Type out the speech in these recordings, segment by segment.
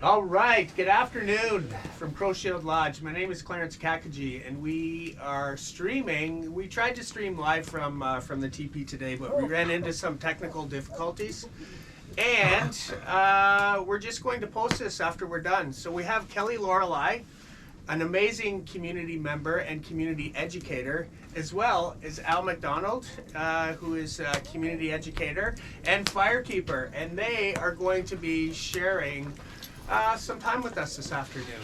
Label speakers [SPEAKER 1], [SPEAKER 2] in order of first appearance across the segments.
[SPEAKER 1] All right, good afternoon from Crow Shield Lodge. My name is Clarence Kakaji, and we are streaming. We tried to stream live from the TP today, but we ran into some technical difficulties. And we're just going to post this after we're done. So we have Kelly Lorelei, an amazing community member and community educator, as well as Al McDonald, who is a community educator and firekeeper. And they are going to be sharing some time with us this afternoon.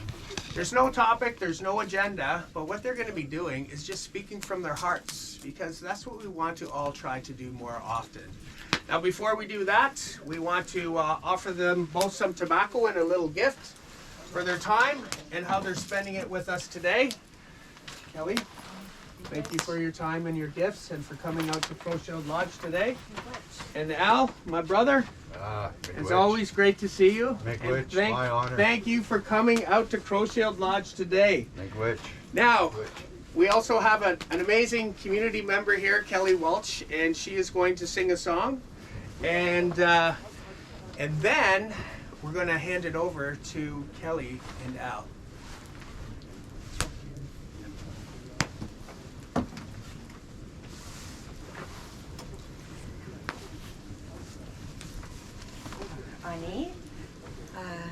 [SPEAKER 1] There's no topic, there's no agenda, but what they're going to be doing is just speaking from their hearts, because that's what we want to all try to do more often. Now, before we do that, we want to offer them both some tobacco and a little gift for their time and how they're spending it with us today. Kelly, thank you for your time and your gifts and for coming out to Crow Shield Lodge today. And Al, my brother, it's always great to see you.
[SPEAKER 2] My honor.
[SPEAKER 1] Thank you for coming out to Crow Shield Lodge today. Now, we also have an amazing community member here, Kelly Welch, and she is going to sing a song. And then we're going to hand it over to Kelly and Al.
[SPEAKER 3] Ani.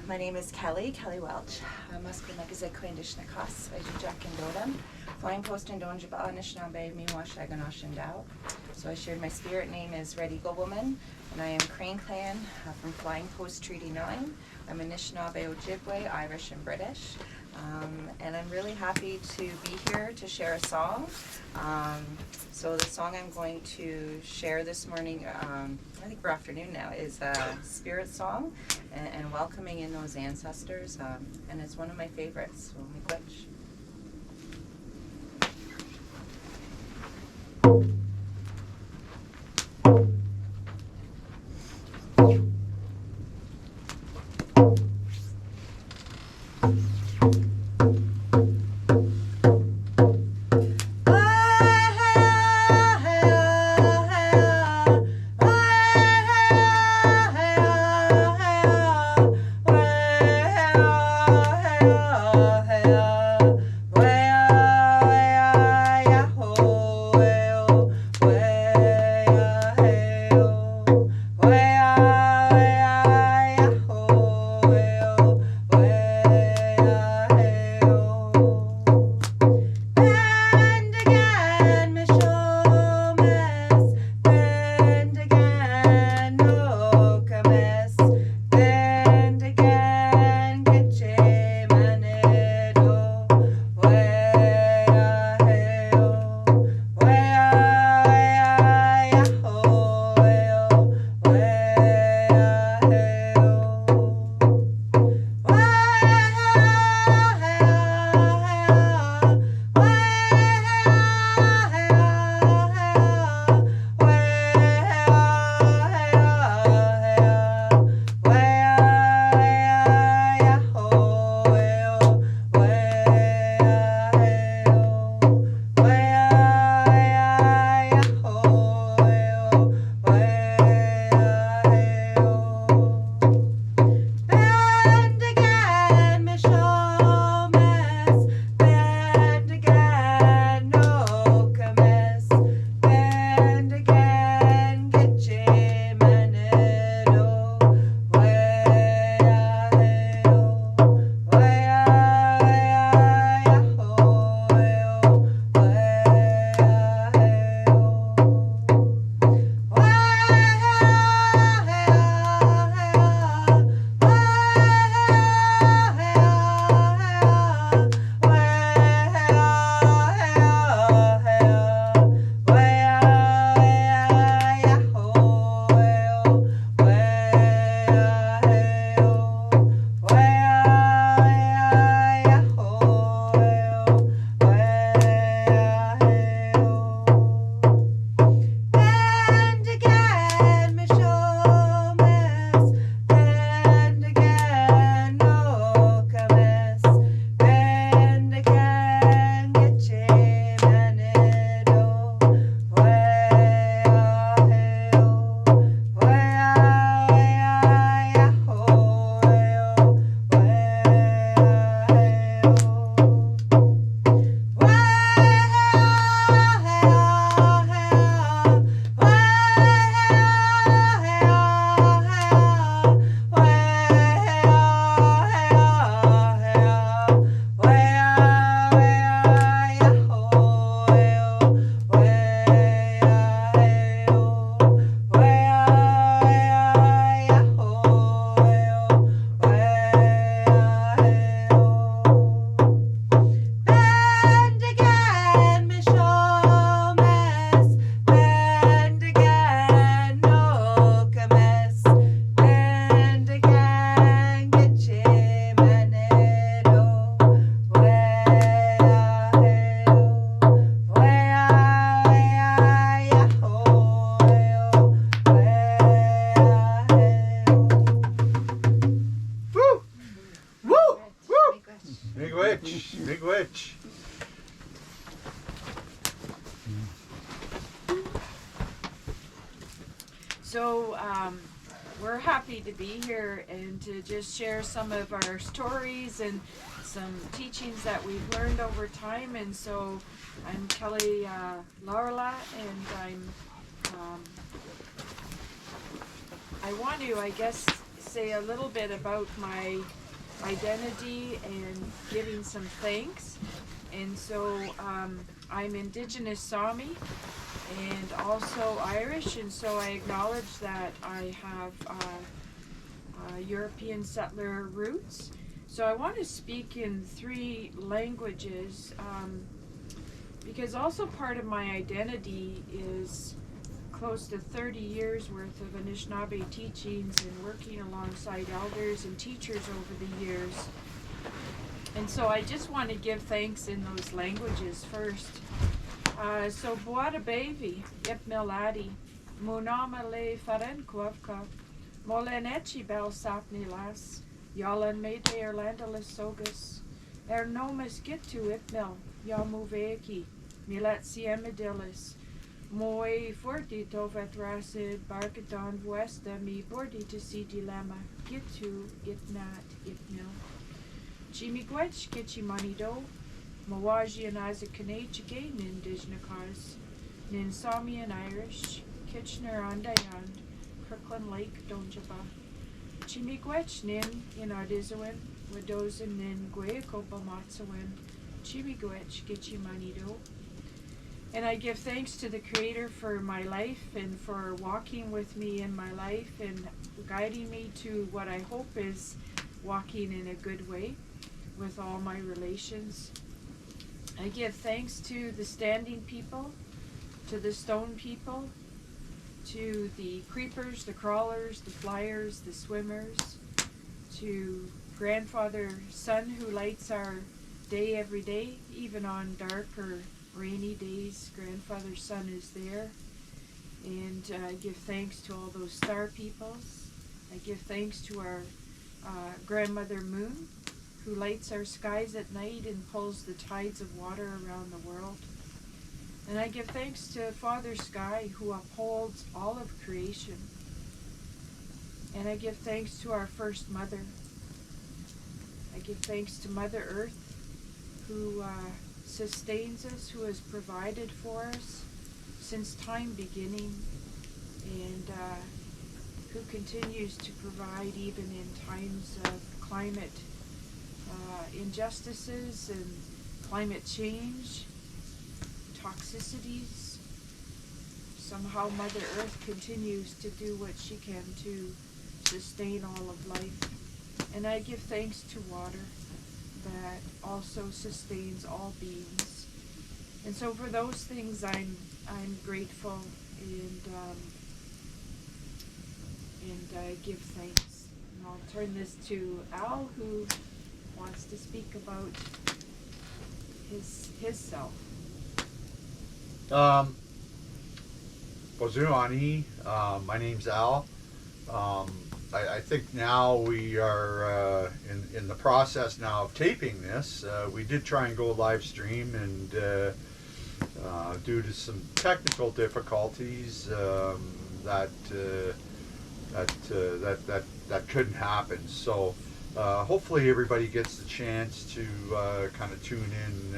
[SPEAKER 3] My name is Kelly Welch. Muscle Magazine Quendish Nakas, Jack and Dodam. Flying Post and Donjaba Anishinaabe, Miwa Shaganosh and Dow. So I shared my spirit name is Ready Go Woman, and I am Crane Clan from Flying Post Treaty 9. I'm Anishinaabe, Ojibwe, Irish, and British. And I'm really happy to be here to share a song. So the song I'm going to share this morning, I think for afternoon now, is a spirit song and welcoming in those ancestors. And it's one of my favorites, so Miigwech.
[SPEAKER 1] witch. Big witch.
[SPEAKER 2] So we're happy to be here and to just share some of our stories and some teachings that we've learned over time. And so I'm Kelly Laurla, and I want to, I guess, say a little bit about my identity and giving some thanks. And so I'm Indigenous Sami and also Irish, and so I acknowledge that I have European settler roots. So I want to speak in 3 languages because also part of my identity is close to 30 years worth of Anishinaabe teachings and working alongside elders and teachers over the years. And so I just want to give thanks in those languages first. So Boada Bavi, Ip Miladi, Munama Le Faren Kuavka, Molenechi Bel Sapni Las, Yalan Mete Erlandalis Sogus, Ernomis Gitu Ip Mil, Yamuveki, Milet Siemedilis, Moe Forti Tovet Rasid, Barkadon Vuesta, Mi Bordi to Si Dilemma, Gitu Ipnat Ipmil. Chimigwech Kichi Manido, Mawaji and Isaac Kanachige, Nin Dijnakas, Nin Sami and Irish, Kitchener Andayand, Kirkland Lake, Donjaba. Chimigwech Nin in Ardizawin, Wadozin Nin Gueacopa Matsawin, Chimigwech Kichi Manido. And I give thanks to the Creator for my life and for walking with me in my life and guiding me to what I hope is walking in a good way with all my relations. I give thanks to the standing people, to the stone people, to the creepers, the crawlers, the flyers, the swimmers, to grandfather sun who lights our day every day, even on dark or rainy days. Grandfather sun is there. And I give thanks to all those star peoples. I give thanks to our grandmother moon, who lights our skies at night and pulls the tides of water around the world. And I give thanks to Father Sky, who upholds all of creation. And I give thanks to our first mother. I give thanks to Mother Earth, who sustains us, who has provided for us since time beginning, and who continues to provide even in times of climate injustices and climate change, toxicities. Somehow Mother Earth continues to do what she can to sustain all of life. And I give thanks to water that also sustains all beings. And so for those things I'm grateful and I give thanks. And I'll turn this to Al, who wants to speak about his self.
[SPEAKER 4] Bozuani, my name's Al. I think now we are in the process now of taping this. We did try and go live stream, and due to some technical difficulties, that couldn't happen. So hopefully everybody gets the chance to kind of tune in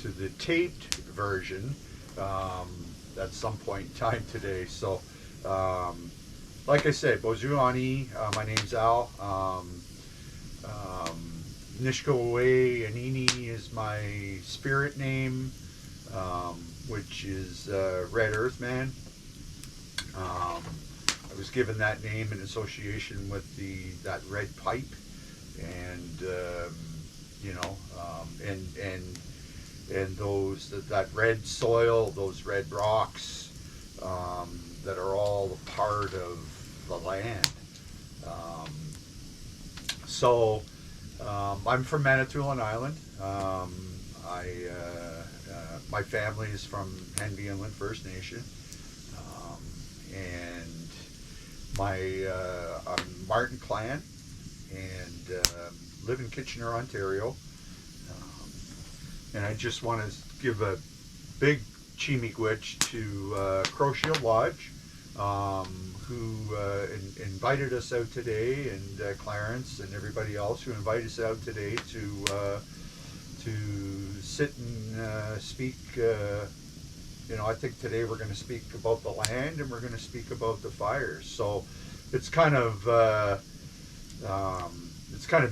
[SPEAKER 4] to the taped version at some point in time today. So like I said, Bozuani, my name's Al. Nishkowe Anini is my spirit name, which is Red Earth Man. I was given that name in association with that red pipe, and and that red soil, those red rocks that are all a part of the land. So I'm from Manitoulin Island. My family is from Henby Inland First Nation, and I'm Martin Clan, and live in Kitchener, Ontario. And I just want to give a big chimigwich to Crow Shield Lodge, who invited us out today, and Clarence and everybody else who invited us out today to sit and speak. I think today we're going to speak about the land, and we're going to speak about the fires. So it's kind of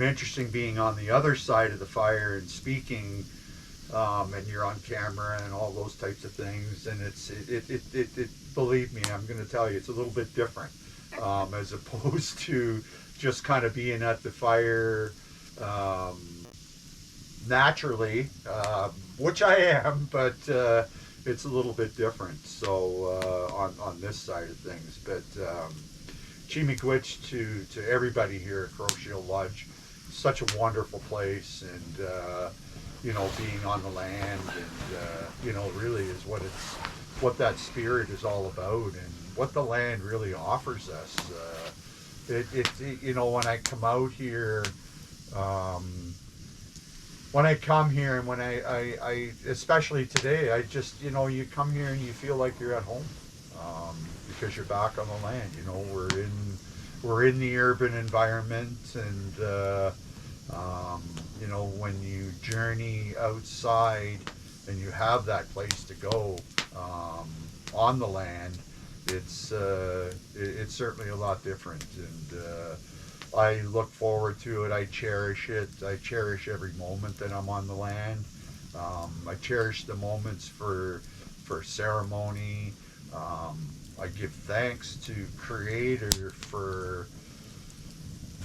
[SPEAKER 4] interesting being on the other side of the fire and speaking. And you're on camera and all those types of things, and it believe me, I'm going to tell you, it's a little bit different, as opposed to just kind of being at the fire naturally, which I am, but it's a little bit different. So on this side of things, but chimigwich to everybody here at Crow Shield Lodge. Such a wonderful place, and being on the land, and really is what that spirit is all about, and what the land really offers us. When I come out here, when I come here, and when I especially today, I just you come here and you feel like you're at home, because you're back on the land. We're in the urban environment, and when you journey outside and you have that place to go on the land, it's certainly a lot different, and I look forward to it. I cherish it. I cherish every moment that I'm on the land. I cherish the moments for ceremony. I give thanks to Creator for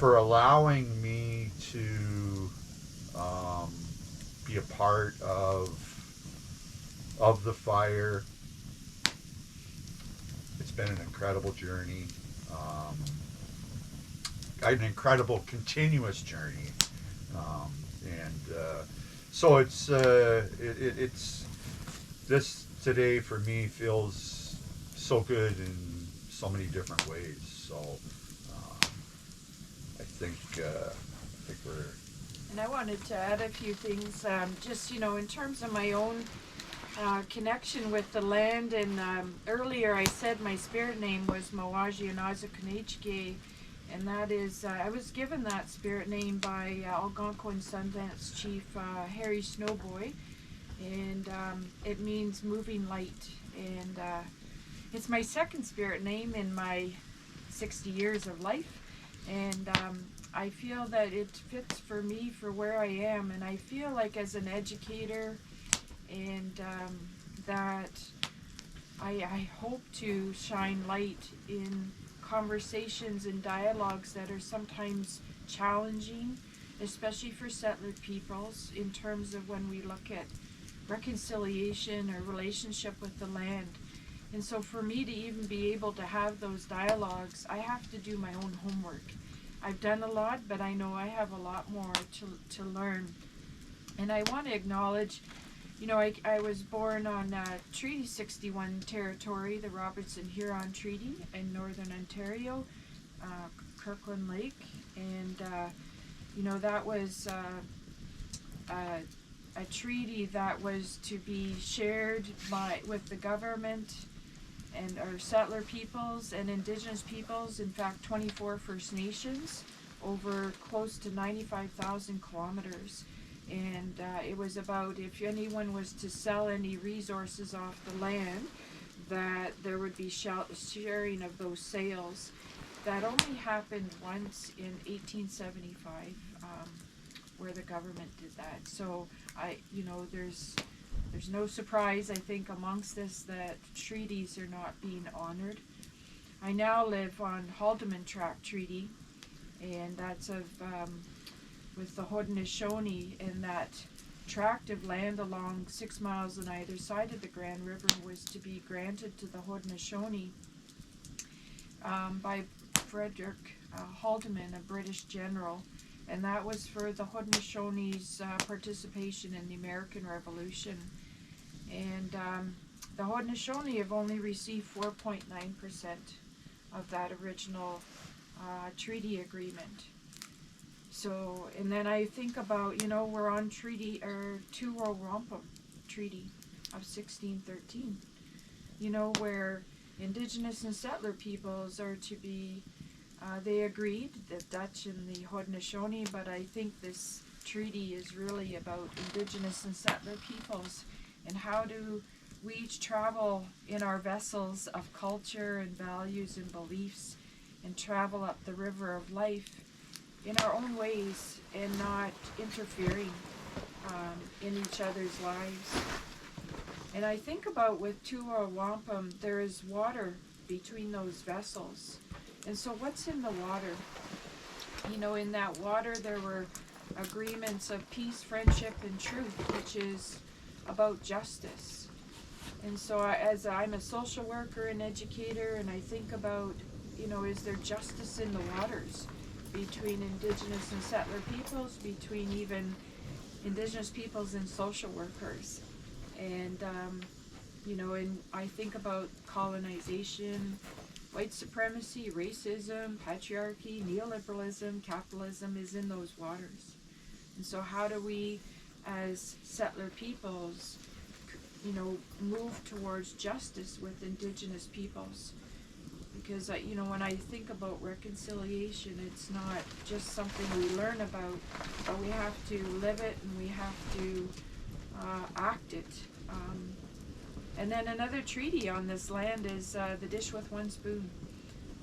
[SPEAKER 4] allowing me to be a part of the fire. It's been an incredible journey, an incredible continuous journey, so it's this today for me feels so good in so many different ways. So I think we're.
[SPEAKER 2] And I wanted to add a few things, just in terms of my own connection with the land. And earlier I said my spirit name was Mawaji Anazakanechke, and that is I was given that spirit name by Algonquin Sundance Chief Harry Snowboy, and it means moving light. And it's my second spirit name in my 60 years of life, and I feel that it fits for me for where I am, and I feel like as an educator, and that I hope to shine light in conversations and dialogues that are sometimes challenging, especially for settler peoples, in terms of when we look at reconciliation or relationship with the land. And so for me to even be able to have those dialogues, I have to do my own homework. I've done a lot, but I know I have a lot more to learn. And I want to acknowledge, I was born on Treaty 61 territory, the Robertson-Huron Treaty in Northern Ontario, Kirkland Lake. And, that was a treaty that was to be shared with the government and our settler peoples and Indigenous peoples, in fact 24 First Nations, over close to 95,000 kilometers. And it was about, if anyone was to sell any resources off the land, that there would be sharing of those sales. That only happened once in 1875, where the government did that. So there's no surprise, I think, amongst this that treaties are not being honored. I now live on Haldeman Tract Treaty, and that's with the Haudenosaunee, and that tract of land along 6 miles on either side of the Grand River was to be granted to the Haudenosaunee by Frederick Haldeman, a British general. And that was for the Haudenosaunee participation in the American Revolution. And the Haudenosaunee have only received 4.9% of that original treaty agreement. So, and then I think about, we're on Two-Row Wampum Treaty of 1613, where Indigenous and settler peoples are to be, they agreed, the Dutch and the Haudenosaunee, but I think this treaty is really about Indigenous and settler peoples, and how do we each travel in our vessels of culture and values and beliefs and travel up the river of life in our own ways and not interfering in each other's lives. And I think about with Tua Wampum, there is water between those vessels. And so what's in the water? In that water there were agreements of peace, friendship, and truth, which is about justice. And so as I'm a social worker and educator, and I think about, is there justice in the waters between Indigenous and settler peoples, between even Indigenous peoples and social workers? And, and I think about colonization, white supremacy, racism, patriarchy, neoliberalism, capitalism is in those waters. And so how do we, as settler peoples, move towards justice with Indigenous peoples? Because, when I think about reconciliation, it's not just something we learn about, but we have to live it and we have to act it. And then another treaty on this land is the Dish with One Spoon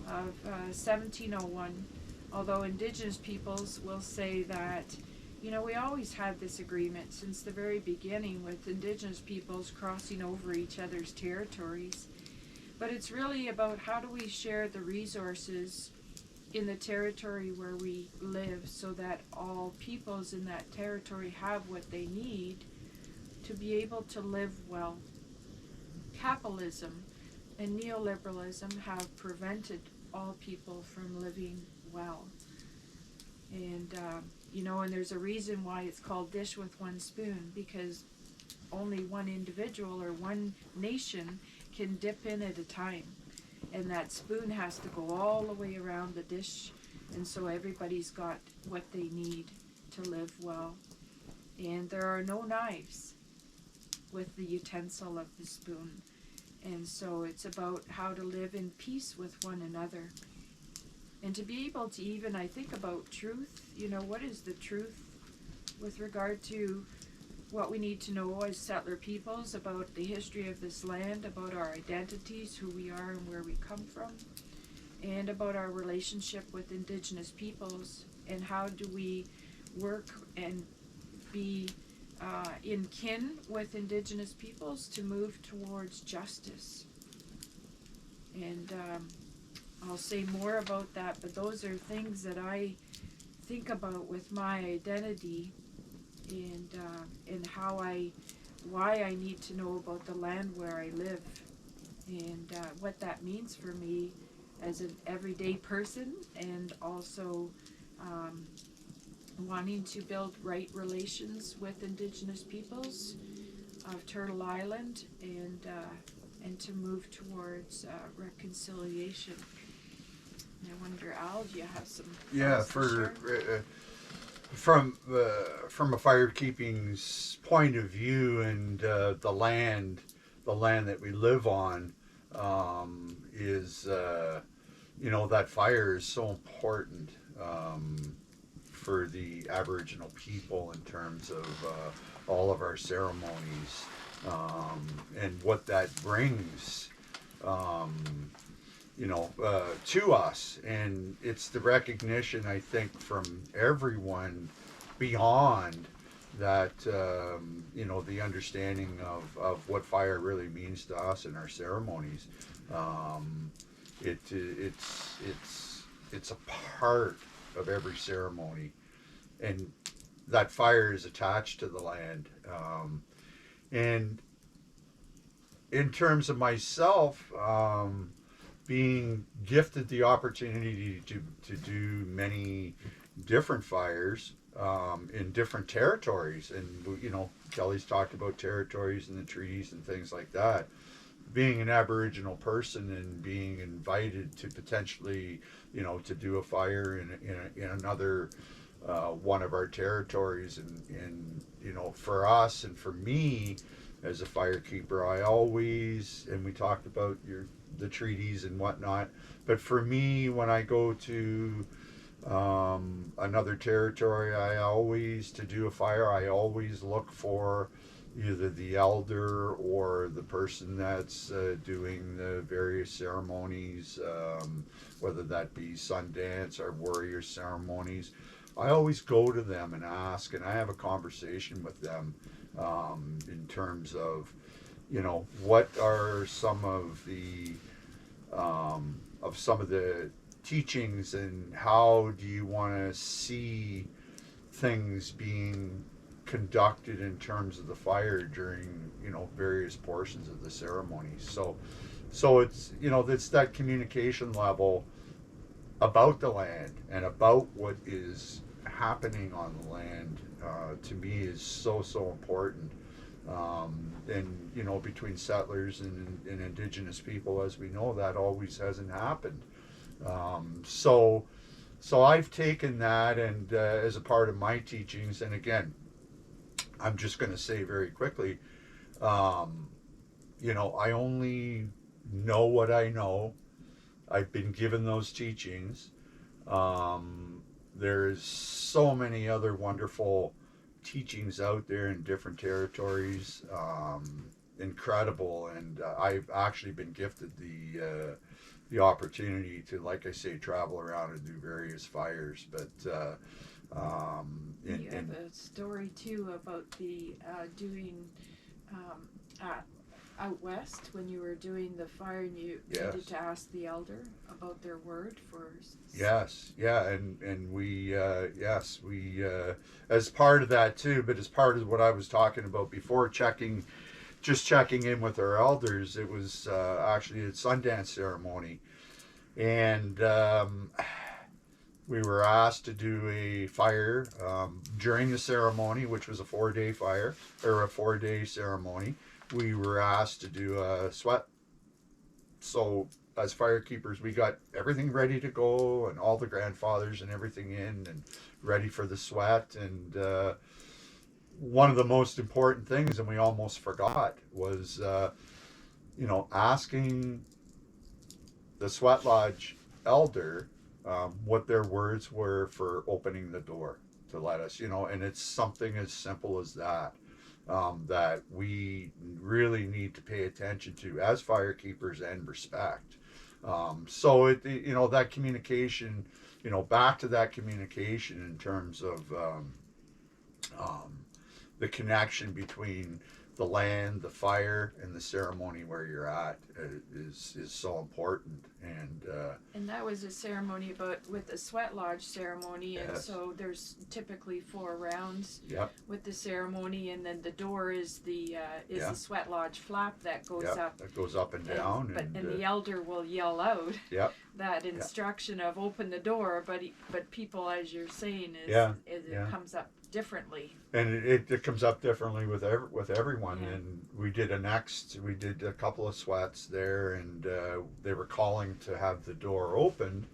[SPEAKER 2] of 1701. Although Indigenous peoples will say that, we always had this agreement since the very beginning with Indigenous peoples crossing over each other's territories. But it's really about how do we share the resources in the territory where we live so that all peoples in that territory have what they need to be able to live well. Capitalism and neoliberalism have prevented all people from living well. And, and there's a reason why it's called Dish with One Spoon, because only one individual or one nation can dip in at a time. And that spoon has to go all the way around the dish, and so everybody's got what they need to live well. And there are no knives with the utensil of the spoon. And so it's about how to live in peace with one another. And to be able to even, I think about truth, what is the truth with regard to what we need to know as settler peoples about the history of this land, about our identities, who we are and where we come from, and about our relationship with Indigenous peoples, and how do we work and be in kin with Indigenous peoples to move towards justice. And I'll say more about that, but those are things that I think about with my identity, and why I need to know about the land where I live, and what that means for me as an everyday person, and also wanting to build right relations with Indigenous peoples of Turtle Island, and to move towards reconciliation. And I wonder, Al, do you have some thoughts to share?
[SPEAKER 4] From a firekeeping's point of view, and the land that we live on, is that fire is so important for the Aboriginal people in terms of all of our ceremonies, and what that brings to us. And it's the recognition, I think, from everyone beyond that, the understanding of what fire really means to us in our ceremonies. It's a part of every ceremony, and that fire is attached to the land. And in terms of myself, being gifted the opportunity to do many different fires in different territories, and Kelly's talked about territories and the treaties and things like that. Being an Aboriginal person and being invited to potentially, to do a fire in another one of our territories, and you know, for us and for me as a firekeeper, I always, and we talked about the treaties and whatnot, but for me, when I go to another territory, to do a fire, I always look for either the elder or the person that's doing the various ceremonies, whether that be Sundance or warrior ceremonies. I always go to them and ask, and I have a conversation with them in terms of, you know, what are some of the teachings, and how do you want to see things being conducted in terms of the fire during, you know, various portions of the ceremony. So it's, you know, it's that communication level about the land and about what is happening on the land, to me is so important. And you know, between settlers and indigenous people, as we know, that always hasn't happened. So I've taken that, and as a part of my teachings, and again, I'm just going to say very quickly, you know, I only know what I know. I've been given those teachings. There's so many other wonderful teachings out there in different territories, incredible, and I've actually been gifted the opportunity to, like I say, travel around and do various fires. But
[SPEAKER 2] you have a story too about the doing out west when you were doing the fire, and you needed to ask the elder about their word for.
[SPEAKER 4] Yes, yeah, and we as part of that too, but as part of what I was talking about before, checking in with our elders, it was actually a Sundance ceremony, and we were asked to do a fire during the ceremony, which was a 4-day fire, or a 4-day ceremony. We were asked to do a sweat. So as firekeepers, we got everything ready to go, and all the grandfathers and everything in and ready for the sweat. And one of the most important things, and we almost forgot, was you know, asking the sweat lodge elder what their words were for opening the door to let us, you know, and it's something as simple as that. That we really need to pay attention to as firekeepers and respect. So it, you know, that communication, you know, back to that communication in terms of the connection between the land, the fire, and the ceremony where you're at is so important.
[SPEAKER 2] And that was a ceremony with the sweat lodge ceremony, and so there's typically 4 rounds with the ceremony, and then the door is the sweat lodge flap that goes up.
[SPEAKER 4] That goes up and down.
[SPEAKER 2] And the elder will yell out that instruction of open the door, but people, as you're saying, it comes up differently.
[SPEAKER 4] And it comes up differently with everyone. And we did a couple of sweats there, and they were calling to have the door opened.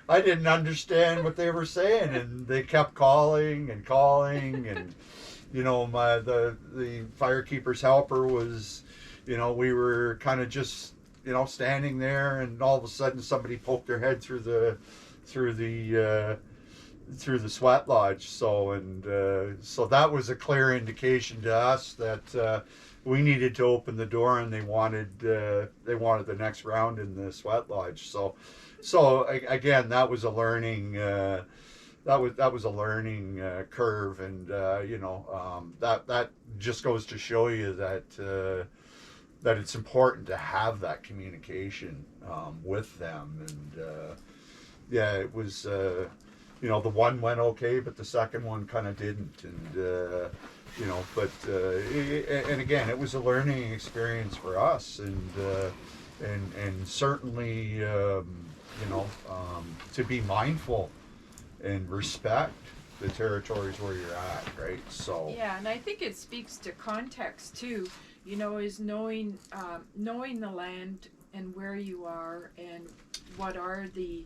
[SPEAKER 4] I didn't understand what they were saying, and they kept calling, and you know, the firekeeper's helper was, you know, we were kind of just, you know, standing there, and all of a sudden somebody poked their head through the sweat lodge. So that was a clear indication to us that we needed to open the door, and they wanted the next round in the sweat lodge. So again, that was a learning curve, and you know, that just goes to show you that it's important to have that communication with them. And it was, you know, the one went okay, but the second one kind of didn't. And you know, but and again, it was a learning experience for us, and certainly, you know, to be mindful and respect the territories where you're at, right? So
[SPEAKER 2] and I think it speaks to context too, you know, is knowing the land and where you are, and what are the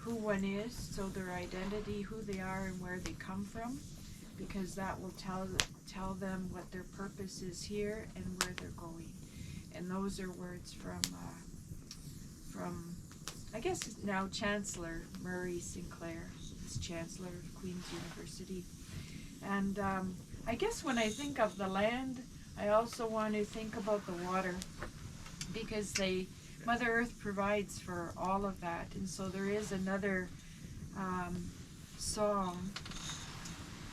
[SPEAKER 2] who one is, so their identity, who they are and where they come from, because that will tell them what their purpose is here and where they're going. And those are words from I guess now Chancellor Murray Sinclair, is Chancellor of Queen's University. And I guess when I think of the land, I also want to think about the water, because Mother Earth provides for all of that. And so there is another song,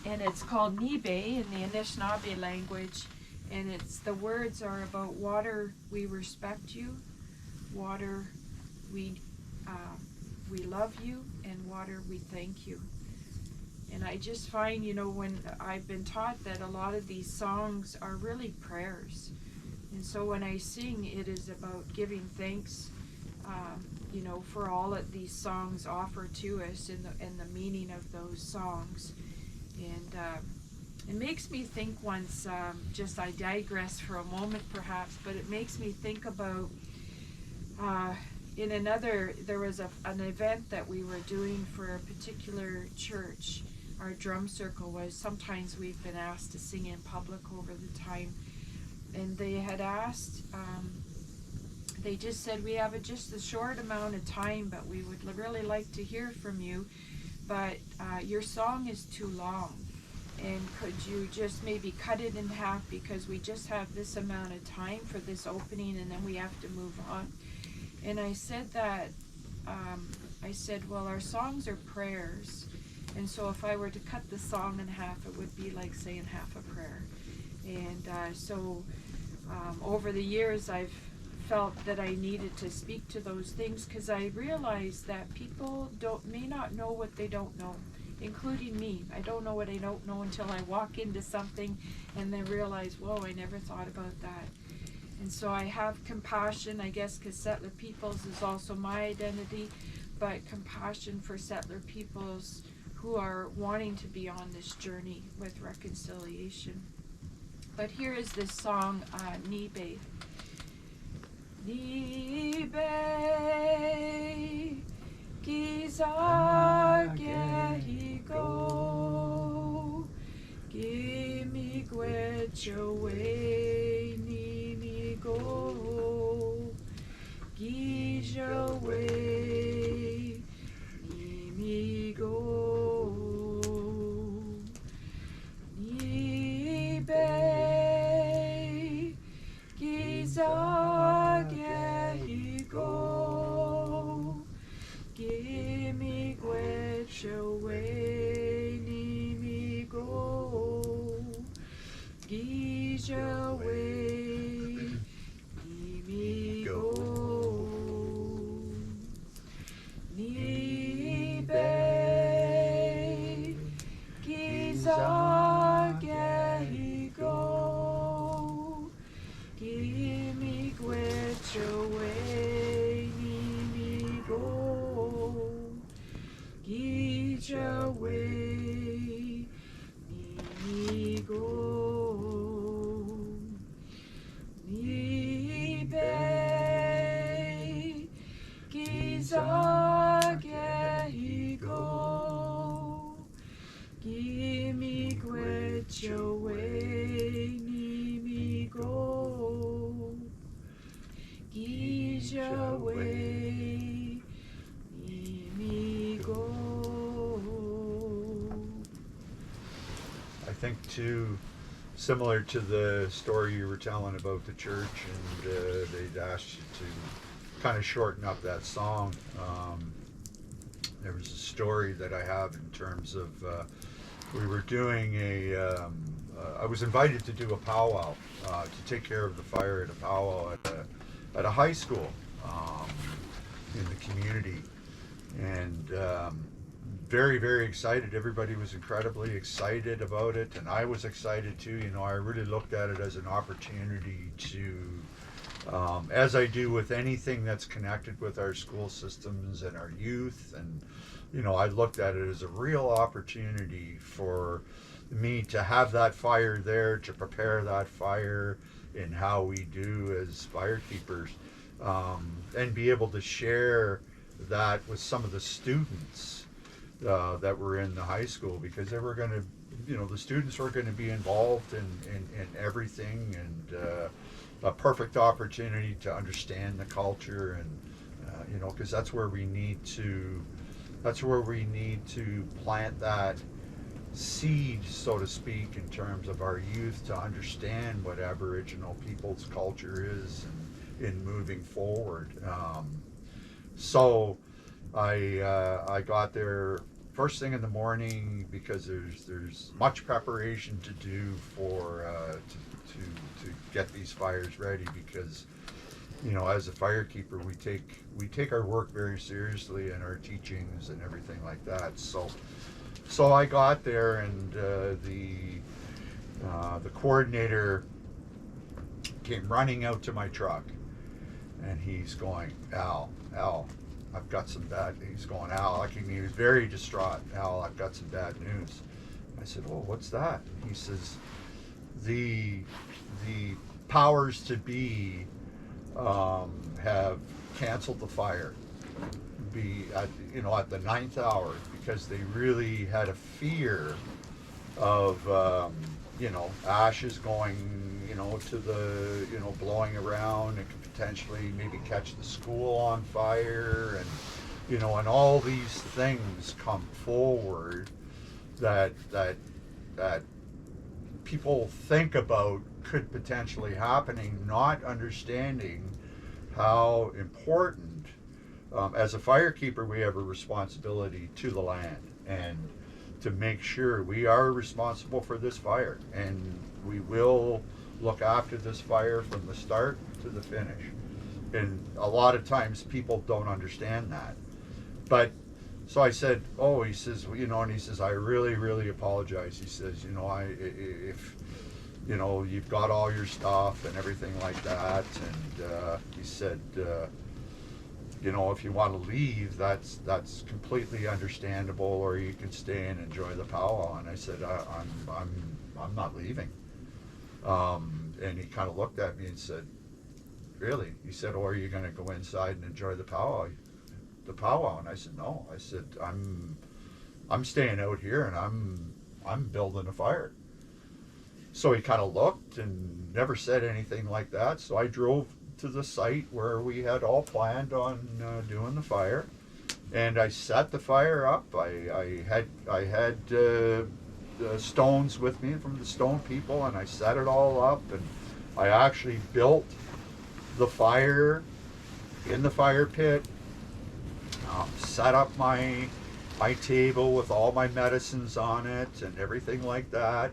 [SPEAKER 2] and it's called Nibe in the Anishinaabe language, and the words are about water, we respect you, water, we love you, and water, we thank you. And I just find, when I've been taught that a lot of these songs are really prayers. And so when I sing, it is about giving thanks, for all that these songs offer to us and the meaning of those songs. And it makes me think once, I digress for a moment perhaps, but it makes me think about there was an event that we were doing for a particular church. Our drum circle was, sometimes we've been asked to sing in public over the time, and they had asked, they just said, we have just a short amount of time, but we would really like to hear from you, but your song is too long, and could you just maybe cut it in half, because we just have this amount of time for this opening and then we have to move on. And I said that, well, our songs are prayers, and so if I were to cut the song in half, it would be like saying half a prayer. And over the years, I've felt that I needed to speak to those things, because I realized that people may not know what they don't know, including me. I don't know what I don't know until I walk into something and then realize, whoa, I never thought about that. And so I have compassion, I guess, because settler peoples is also my identity, but compassion for settler peoples who are wanting to be on this journey with reconciliation. But here is this song, Nibe. Nibe, gizar gehigo, gimme gwetch away, nimi go, gish away, nimi go, Nibe, gizar gehigo, gimme gwetch away, nimi go, gish away, nimi go, Nibe, gizar gehigo, gimme gwetch away, nimi go, gish away, nimi go, Nibe, gizar gehigo, gimme gwetch away, nimi go, gish away, nimi go.
[SPEAKER 4] I think too, similar to the story you were telling about the church, and they'd asked you to kind of shorten up that song. There was a story that I have in terms of we were doing I was invited to do a powwow to take care of the fire at a powwow at a high school in the community, and very, very excited. Everybody was incredibly excited about it, and I was excited too. I really looked at it as an opportunity to, as I do with anything that's connected with our school systems and our youth, and I looked at it as a real opportunity for me to have that fire there, to prepare that fire in how we do as firekeepers, and be able to share that with some of the students that were in the high school, because they were going to, the students were going to be involved in everything, and a perfect opportunity to understand the culture, and because that's where we need to plant that seed, so to speak, in terms of our youth, to understand what Aboriginal people's culture is in moving forward. So I got there first thing in the morning, because there's much preparation to do for to get these fires ready, because as a firekeeper, we take our work very seriously, and our teachings and everything like that. So I got there, and the coordinator came running out to my truck, and he's going, Al, I've got some bad. He's going, Al. He was very distraught. Al, I've got some bad news. I said, oh, what's that? He says, the powers to be have canceled the fire. At the 9th hour, because they really had a fear of ashes going to the blowing around. It could potentially maybe catch the school on fire, and and all these things come forward that people think about could potentially happening, not understanding how important. As a firekeeper, we have a responsibility to the land, and to make sure we are responsible for this fire, and we will look after this fire from the start to the finish. And a lot of times people don't understand that. But so I said, oh, he says, and he says, I really, really apologize. He says, if you've got all your stuff and everything like that, and he said, if you want to leave, that's completely understandable, or you can stay and enjoy the powwow. And I said, I'm not leaving. And he kind of looked at me and said, really? He said, or are you going to go inside and enjoy the powwow? And I said, no. I said, I'm staying out here, and I'm building a fire. So he kind of looked and never said anything like that. So I drove to the site where we had all planned on doing the fire, and I set the fire up. I had stones with me from the stone people, and I set it all up, and I actually built the fire in the fire pit, set up my table with all my medicines on it and everything like that,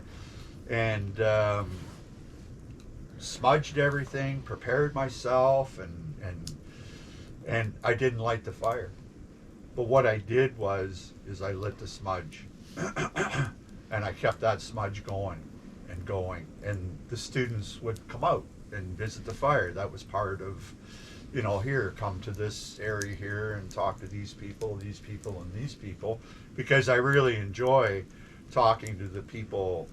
[SPEAKER 4] and smudged everything, prepared myself, and I didn't light the fire. But what I did is I lit the smudge, and I kept that smudge going, and the students would come out and visit the fire. That was part of, here, come to this area here and talk to these people, and these people, because I really enjoy talking to people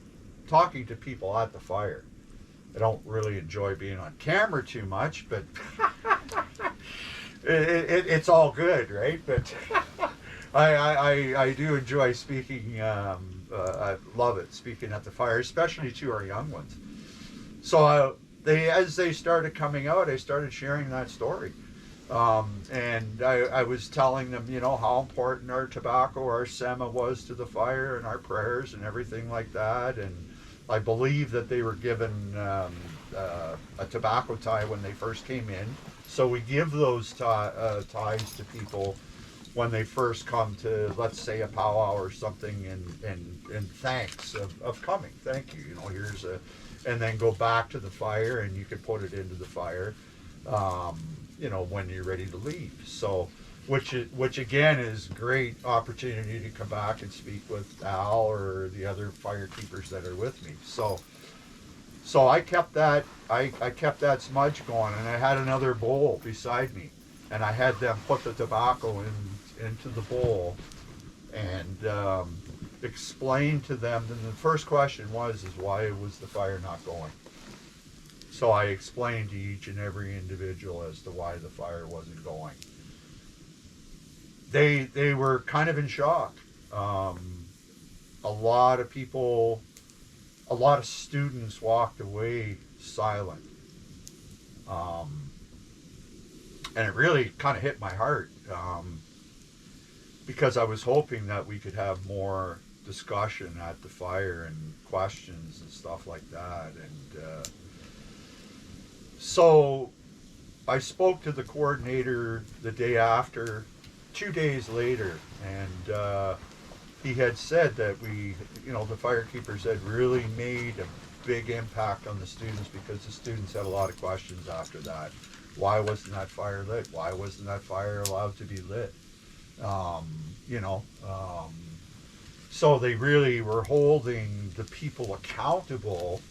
[SPEAKER 4] at the fire. I don't really enjoy being on camera too much, but it's all good, right? But I do enjoy speaking. I love it, speaking at the fire, especially to our young ones. So as they started coming out, I started sharing that story. And I was telling them, how important our tobacco, our sema was to the fire, and our prayers and everything like that. And I believe that they were given a tobacco tie when they first came in. So we give those ties to people when they first come to, let's say, a powwow or something, and thanks of coming. Thank you. Here's and then go back to the fire, and you can put it into the fire, when you're ready to leave. So, which again is great opportunity to come back and speak with Al or the other firekeepers that are with me. So I kept that smudge going, and I had another bowl beside me, and I had them put the tobacco into the bowl, and explain to them. And the first question was why was the fire not going? So I explained to each and every individual as to why the fire wasn't going. they were kind of in shock. A lot of people, a lot of students walked away silent. And it really kind of hit my heart, because I was hoping that we could have more discussion at the fire and questions and stuff like that. And so I spoke to the coordinator the day after, 2 days later, and he had said that the firekeepers had really made a big impact on the students, because the students had a lot of questions after that. Why wasn't that fire lit? Why wasn't that fire allowed to be lit? So they really were holding the people accountable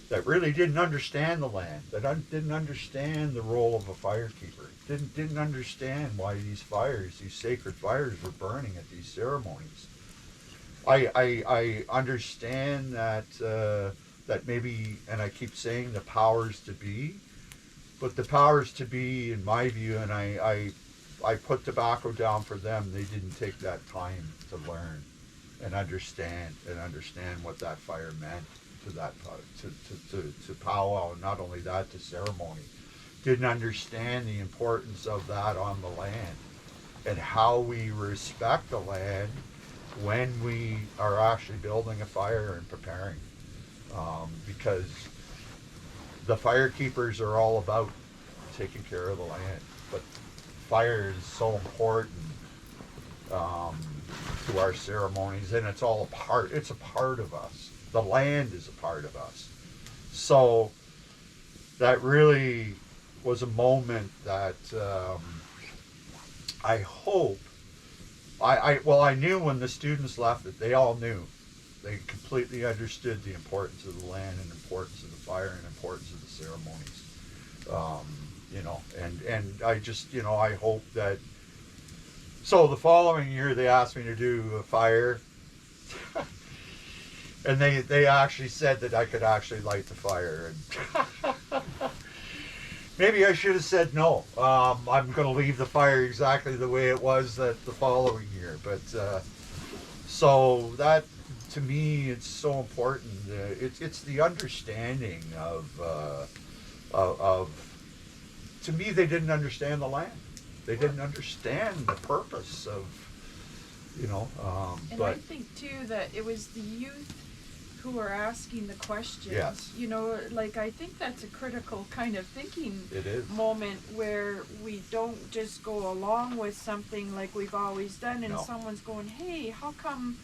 [SPEAKER 4] that really didn't understand the land, that didn't understand the role of a firekeeper, didn't understand why these fires, these sacred fires, were burning at these ceremonies. I understand that that maybe, and I keep saying the powers to be, but the powers to be, in my view, and I put tobacco down for them, they didn't take that time to learn and understand what that fire meant to that to powwow, and not only that, to ceremony. Didn't understand the importance of that on the land, and how we respect the land when we are actually building a fire and preparing, because the firekeepers are all about taking care of the land, but fire is so important to our ceremonies, and it's a part of us. The land is a part of us. So that really was a moment that I hope, I knew when the students left that they all knew. They completely understood the importance of the land and importance of the fire and importance of the ceremonies. And I just, I hope that. So the following year they asked me to do a fire, and they actually said that I could actually light the fire. And maybe I should have said no. I'm going to leave the fire exactly the way it was the following year. But so that, to me, it's so important. It's the understanding of. To me, they didn't understand the land. They didn't understand the purpose of,
[SPEAKER 2] And
[SPEAKER 4] but
[SPEAKER 2] I think too that it was the youth who were asking the questions.
[SPEAKER 4] Yes.
[SPEAKER 2] I think that's a critical kind of thinking
[SPEAKER 4] it is.
[SPEAKER 2] moment, where we don't just go along with something like we've always done, and
[SPEAKER 4] No.
[SPEAKER 2] someone's going, hey, how come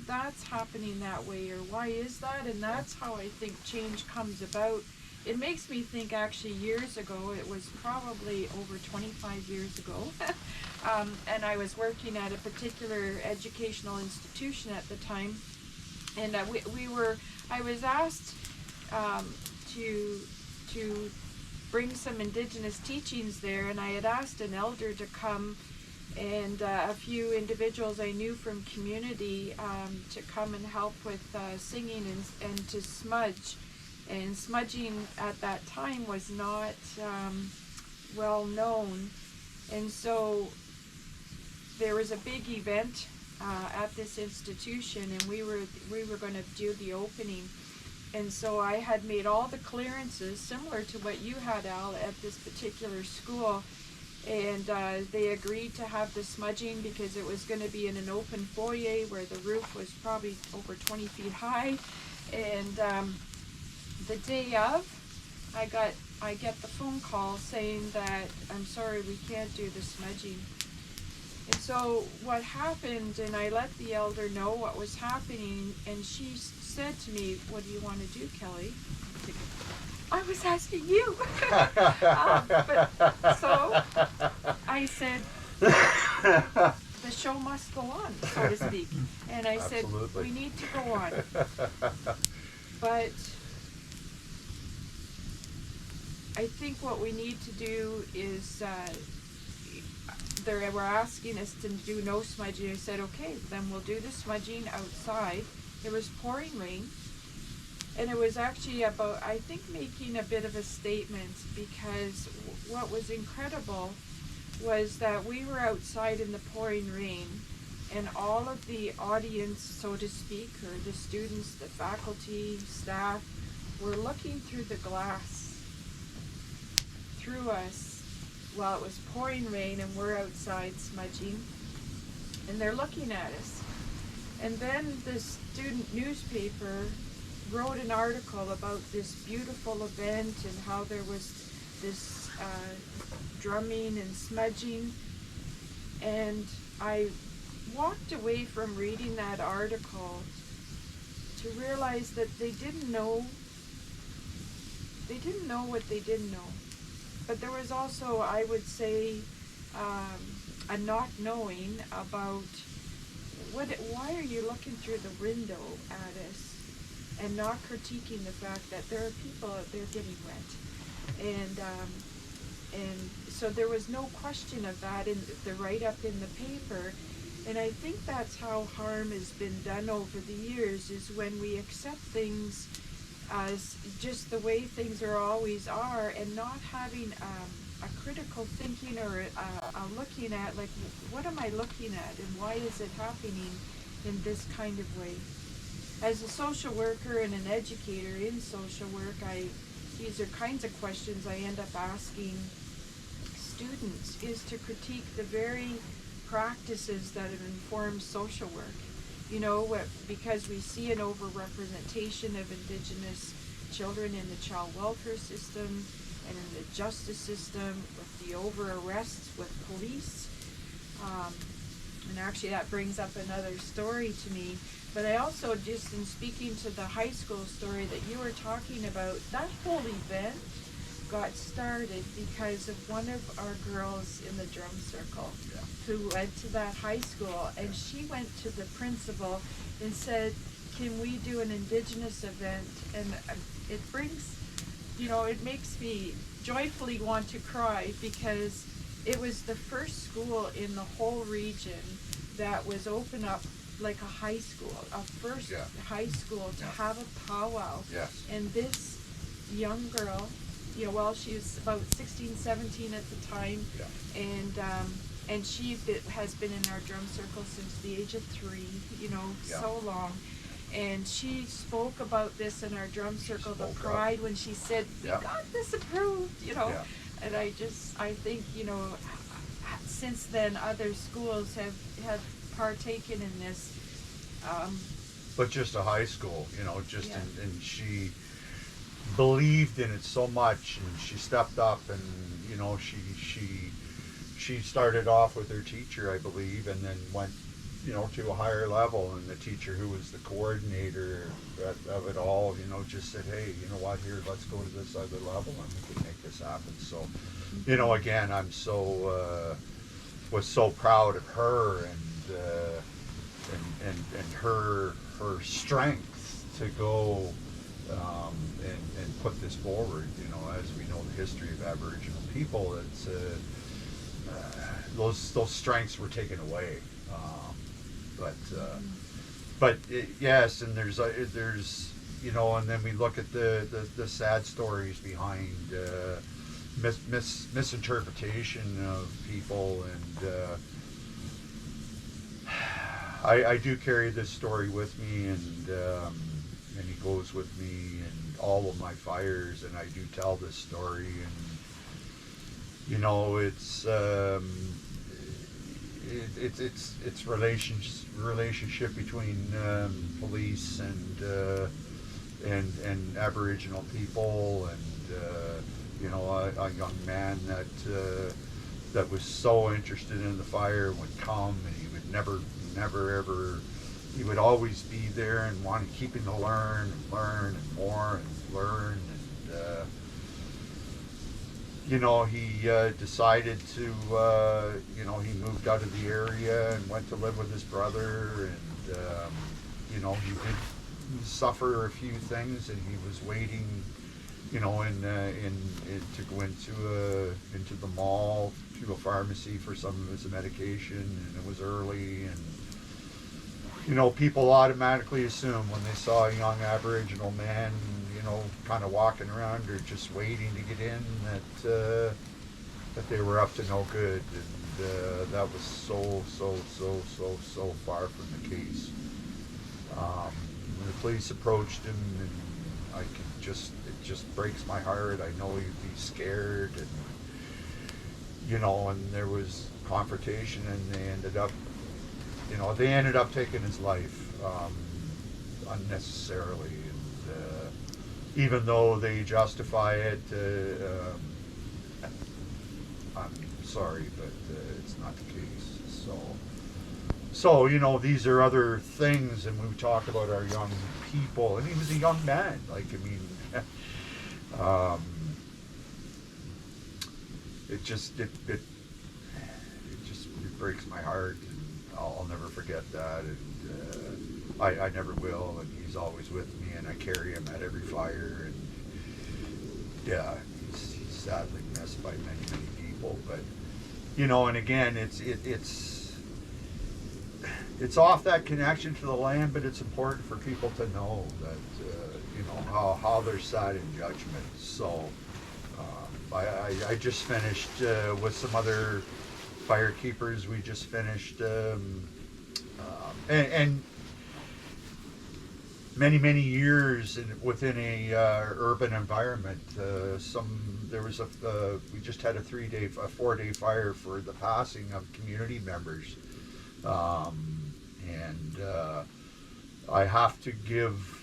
[SPEAKER 2] that's happening that way, or why is that? And that's how I think change comes about. It makes me think, actually, years ago, it was probably over 25 years ago, and I was working at a particular educational institution at the time, and I was asked to bring some Indigenous teachings there, and I had asked an elder to come, and a few individuals I knew from community to come and help with singing and to smudge. And smudging at that time was not well known, and so there was a big event at this institution, and we were going to do the opening, and so I had made all the clearances similar to what you had, Al, at this particular school, and they agreed to have the smudging because it was going to be in an open foyer where the roof was probably over 20 feet high, and the day of, I get the phone call saying that, I'm sorry, we can't do the smudging. And so what happened, and I let the elder know what was happening, and she said to me, what do you want to do, Kelly? I was asking you. So I said, the show must go on, so to speak. And I said,
[SPEAKER 4] Absolutely.
[SPEAKER 2] we need to go on. But I think what we need to do is, they were asking us to do no smudging. I said, okay, then we'll do the smudging outside. It was pouring rain, and it was actually about, I think, making a bit of a statement, because what was incredible was that we were outside in the pouring rain, and all of the audience, so to speak, or the students, the faculty, staff, were looking through the glass through us while it was pouring rain and we're outside smudging, and they're looking at us. And then the student newspaper wrote an article about this beautiful event and how there was this drumming and smudging, and I walked away from reading that article to realize that they didn't know what they didn't know. But there was also, I would say, a not knowing about why are you looking through the window at us and not critiquing the fact that there are people out there getting wet. And so there was no question of that in the write-up in the paper. And I think that's how harm has been done over the years, is when we accept things as just the way things always are, and not having a critical thinking or a looking at, like, what am I looking at and why is it happening in this kind of way? As a social worker and an educator in social work, these are kinds of questions I end up asking students, is to critique the very practices that have informed social work. You know, because we see an overrepresentation of Indigenous children in the child welfare system and in the justice system, with the over-arrests with police. And actually that brings up another story to me. But I also, just in speaking to the high school story that you were talking about, that whole event got started because of one of our girls in the drum circle who went to that high school, and she went to the principal and said, can we do an Indigenous event? And it brings, it makes me joyfully want to cry, because it was the first school in the whole region that was open up like a high school, high school to have a powwow.
[SPEAKER 4] Yes.
[SPEAKER 2] And this young girl, she was about 16, 17 at the time, and she has been in our drum circle since the age of 3, so long. And she spoke about this in our drum circle, the pride, when she said, we got this approved, And I think, since then other schools have partaken in this.
[SPEAKER 4] But just a high school, and she believed in it so much, and she stepped up, and she started off with her teacher, I believe, and then went to a higher level, and the teacher who was the coordinator of it all, just said, hey, you know what, here, let's go to this other level and we can make this happen. So, again, I'm was so proud of her and her strength to go and put this forward. As we know the history of Aboriginal people, it's those strengths were taken away. Yes, and there's and then we look at the sad stories behind misinterpretation of people, and I do carry this story with me, and it goes with me in all of my fires, and I do tell this story, and it's relationship between police and Aboriginal people, and a young man that was so interested in the fire would come, and he would never ever, he would always be there and want to keep him to learn and more and learn, and he decided to, he moved out of the area and went to live with his brother, and, he did suffer a few things, and he was waiting, to go into the mall, to a pharmacy for some of his medication, and it was early, and, people automatically assume when they saw a young Aboriginal man, kind of walking around or just waiting to get in, that that they were up to no good, and that was so far from the case. When the police approached him, and it just breaks my heart. I know he'd be scared, and and there was confrontation, and they ended up taking his life unnecessarily. And even though they justify it, I'm sorry, but it's not the case. So these are other things, and we talk about our young people, and he was a young man. It just breaks my heart, and I'll never forget that, and I never will. And he's always with me, and I carry him at every fire, and yeah, he's sadly missed by many people. But and again, it's off that connection to the land, but it's important for people to know that how they're sat in judgment. So I just finished with some other firekeepers. We just finished and many years within a urban environment. We just had a 4-day fire for the passing of community members. And I have to give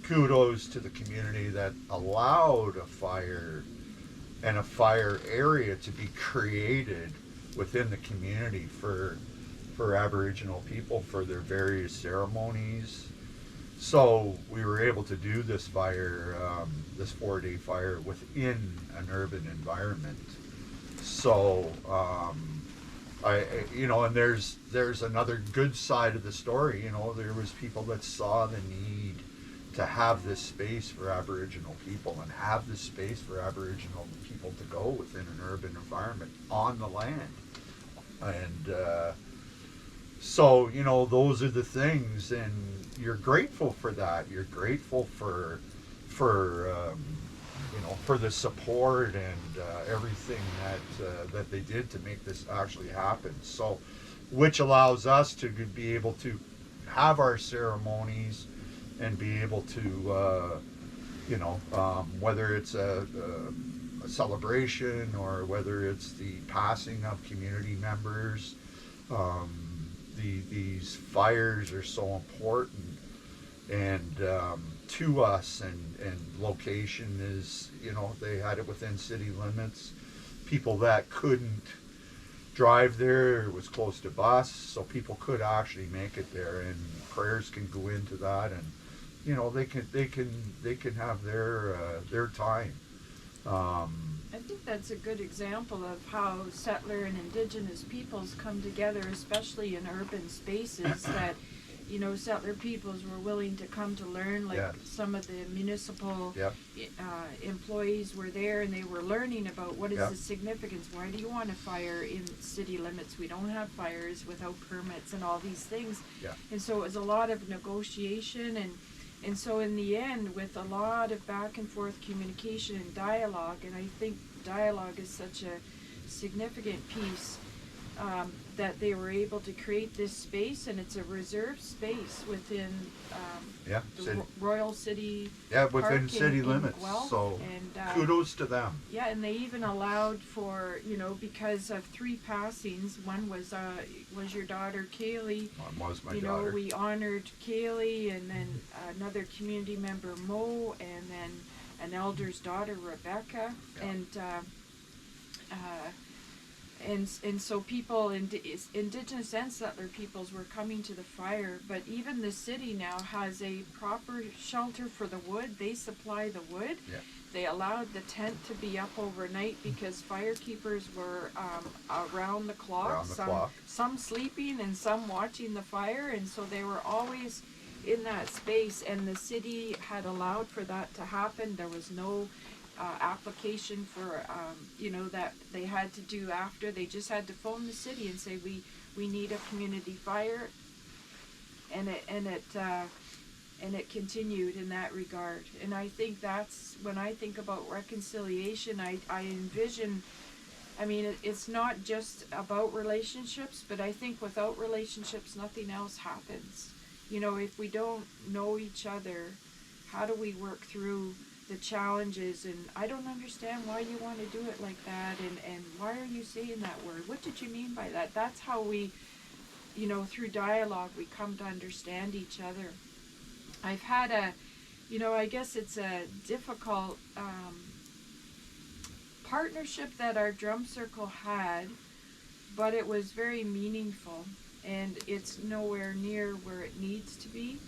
[SPEAKER 4] kudos to the community that allowed a fire and a fire area to be created within the community for Aboriginal people for their various ceremonies. So we were able to do this fire, this 4-day fire within an urban environment. So and there's another good side of the story. There was people that saw the need to have this space for Aboriginal people and have this space for Aboriginal people to go within an urban environment on the land. And so those are the things, and you're grateful for that. You're grateful for the support and everything that they did to make this actually happen. So, which allows us to be able to have our ceremonies and be able to, whether it's a celebration or whether it's the passing of community members, these fires are so important. And to us, and location is, they had it within city limits. People that couldn't drive there, it was close to bus, so people could actually make it there, and prayers can go into that, and they can have their time.
[SPEAKER 2] I think that's a good example of how settler and Indigenous peoples come together, especially in urban spaces that settler peoples were willing to come to learn, like some of the municipal employees were there, and they were learning about what is the significance. Why do you want a fire in city limits? We don't have fires without permits and all these things. And so it was a lot of negotiation, and so in the end, with a lot of back and forth communication and dialogue, and I think dialogue is such a significant piece, that they were able to create this space, and it's a reserved space within the Royal City
[SPEAKER 4] within
[SPEAKER 2] Park
[SPEAKER 4] city
[SPEAKER 2] in
[SPEAKER 4] limits.
[SPEAKER 2] Guelph.
[SPEAKER 4] So
[SPEAKER 2] And
[SPEAKER 4] kudos to them.
[SPEAKER 2] yeah, and they even allowed for, because of 3 passings. One was your daughter Kaylee.
[SPEAKER 4] One was my daughter.
[SPEAKER 2] We honored Kaylee, and then another community member Mo, and then an elder's daughter Rebecca, and so people, Indigenous and settler peoples, were coming to the fire. But even the city now has a proper shelter for the wood. They supply the wood. They allowed the tent to be up overnight because firekeepers were around the clock. Some sleeping and some watching the fire, and so they were always in that space. And the city had allowed for that to happen. There was no application for that they had to do after. They just had to phone the city and say we need a community fire, and it and it continued in that regard. And I think that's when I think about reconciliation, I envision, I mean, it's not just about relationships, but I think without relationships, nothing else happens. You know, if we don't know each other, how do we work through the challenges? And I don't understand why you want to do it like that, and why are you saying that word? What did you mean by that? That's how we, you know, through dialogue, we come to understand each other. I've had I guess it's a difficult partnership that our drum circle had, but it was very meaningful, and it's nowhere near where it needs to be,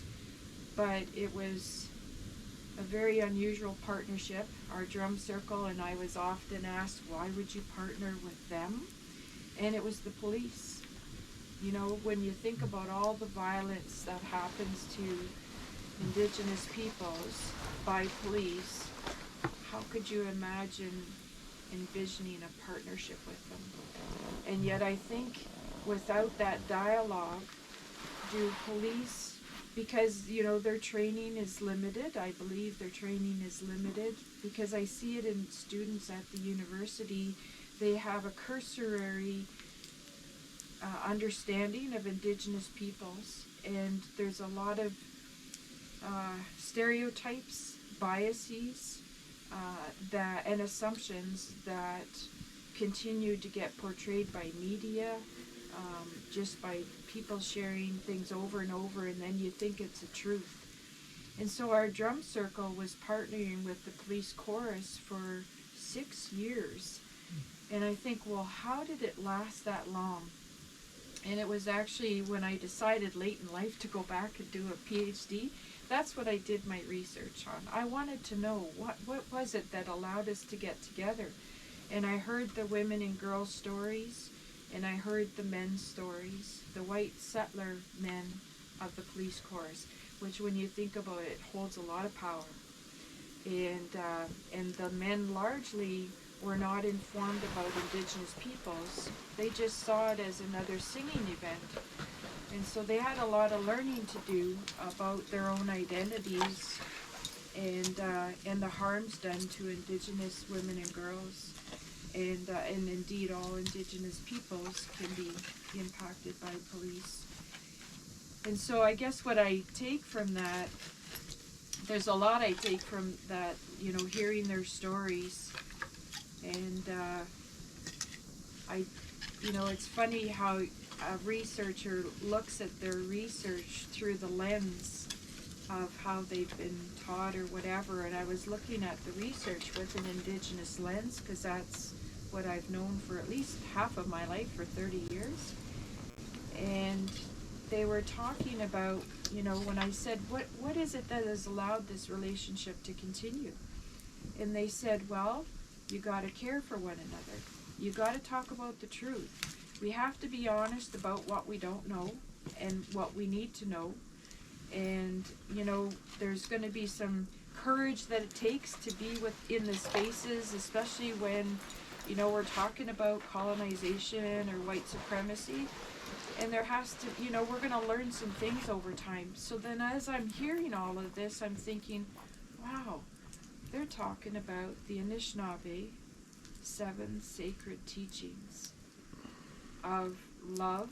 [SPEAKER 2] but it was a very unusual partnership, our drum circle, and I was often asked, why would you partner with them? And it was the police. You know, when you think about all the violence that happens to Indigenous peoples by police, how could you imagine envisioning a partnership with them? And yet I think without that dialogue, do police, because, you know, their training is limited, I believe their training is limited, because I see it in students at the university, they have a cursory understanding of Indigenous peoples, and there's a lot of stereotypes, biases, and assumptions that continue to get portrayed by media, just by people sharing things over and over, and then you think it's a truth. And so our drum circle was partnering with the police chorus for 6 years. And I think, well, how did it last that long? And it was actually when I decided late in life to go back and do a PhD, that's what I did my research on. I wanted to know what was it that allowed us to get together. And I heard the women and girls stories, and I heard the men's stories, the white settler men of the police chorus, which when you think about it, holds a lot of power. And the men largely were not informed about Indigenous peoples. They just saw it as another singing event. And so they had a lot of learning to do about their own identities and the harms done to Indigenous women and girls. And indeed all Indigenous peoples can be impacted by police. And so I guess what I take from that, there's a lot I take from that, you know, hearing their stories. And it's funny how a researcher looks at their research through the lens of how they've been taught or whatever. And I was looking at the research with an Indigenous lens, because that's what I've known for at least half of my life, for 30 years. And they were talking about, you know, when I said, what is it that has allowed this relationship to continue? And they said, well, you got to care for one another. You got to talk about the truth. We have to be honest about what we don't know and what we need to know. And, you know, there's going to be some courage that it takes to be within the spaces, especially when, you know, we're talking about colonization or white supremacy. And there has to, you know, we're going to learn some things over time. So then as I'm hearing all of this, I'm thinking, wow, they're talking about the Anishinaabe 7 sacred teachings of love,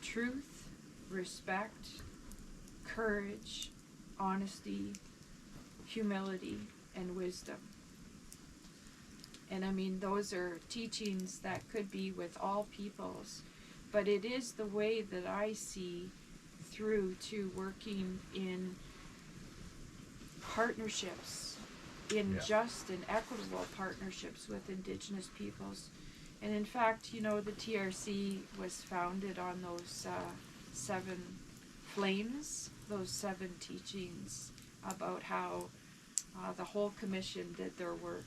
[SPEAKER 2] truth, respect, courage, honesty, humility, and wisdom. And I mean, those are teachings that could be with all peoples, but it is the way that I see through to working in partnerships, in just and equitable partnerships with Indigenous peoples. And in fact, you know, the TRC was founded on those 7 flames, those 7 teachings about how the whole commission did their work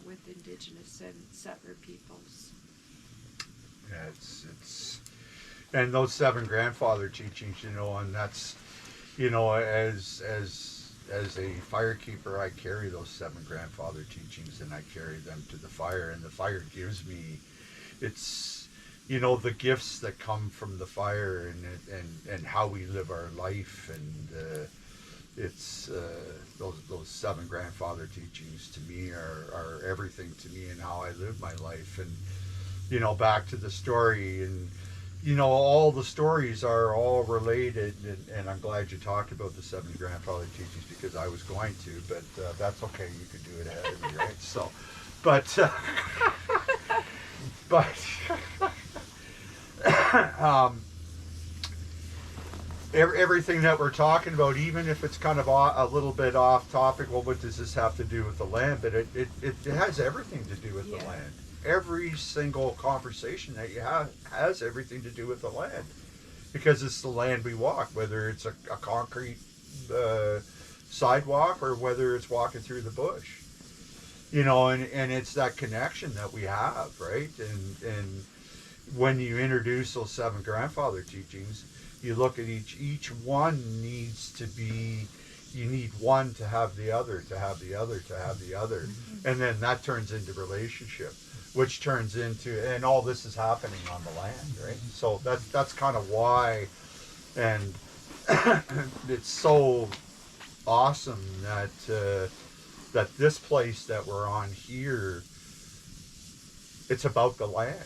[SPEAKER 2] with Indigenous and settler peoples.
[SPEAKER 4] Yeah, it's and those 7 grandfather teachings, you know, and that's, you know, as a firekeeper, I carry those 7 grandfather teachings, and I carry them to the fire, and the fire gives me, it's, you know, the gifts that come from the fire, and how we live our life, and it's those 7 grandfather teachings to me are everything to me and how I live my life. And back to the story, and all the stories are all related, and I'm glad you talked about the 7 grandfather teachings, because I was going to, but that's okay, you could do it ahead of me, right? So, but everything that we're talking about, even if it's kind of a little bit off topic, well, what does this have to do with the land? But it has everything to do with the land. Every single conversation that you have has everything to do with the land, because it's the land we walk, whether it's a concrete sidewalk or whether it's walking through the bush, and it's that connection that we have, right? And when you introduce those 7 grandfather teachings, you look at each one needs to be, you need one to have the other, to have the other, to have the other. Mm-hmm. And then that turns into relationship, which turns into, and all this is happening on the land, right? So that's kind of why, and it's so awesome that that this place that we're on here, it's about the land.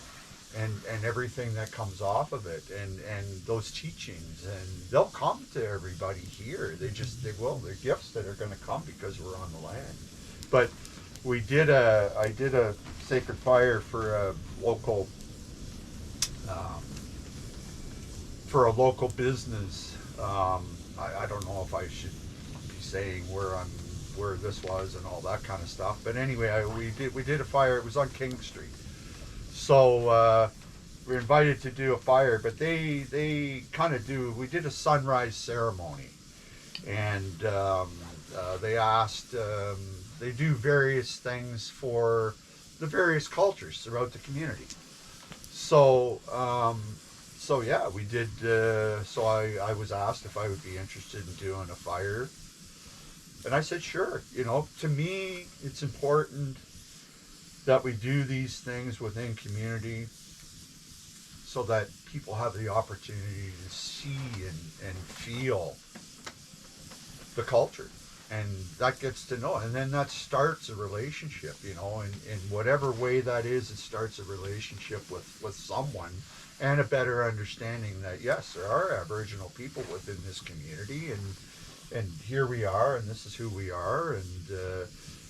[SPEAKER 4] And everything that comes off of it, and those teachings, and they'll come to everybody here. They will. They're gifts that are going to come because we're on the land. But I did a sacred fire for a local business. I don't know if I should be saying where this was and all that kind of stuff. But anyway, we did a fire. It was on King Street. So we're invited to do a fire, but they kind of do. We did a sunrise ceremony, and they asked. They do various things for the various cultures throughout the community. So yeah, we did. So I was asked if I would be interested in doing a fire, and I said sure. To me, it's important that we do these things within community so that people have the opportunity to see and feel the culture, and that gets to know, and then that starts a relationship, in whatever way that is. It starts a relationship with someone, and a better understanding that yes, there are Aboriginal people within this community, and here we are, and this is who we are, and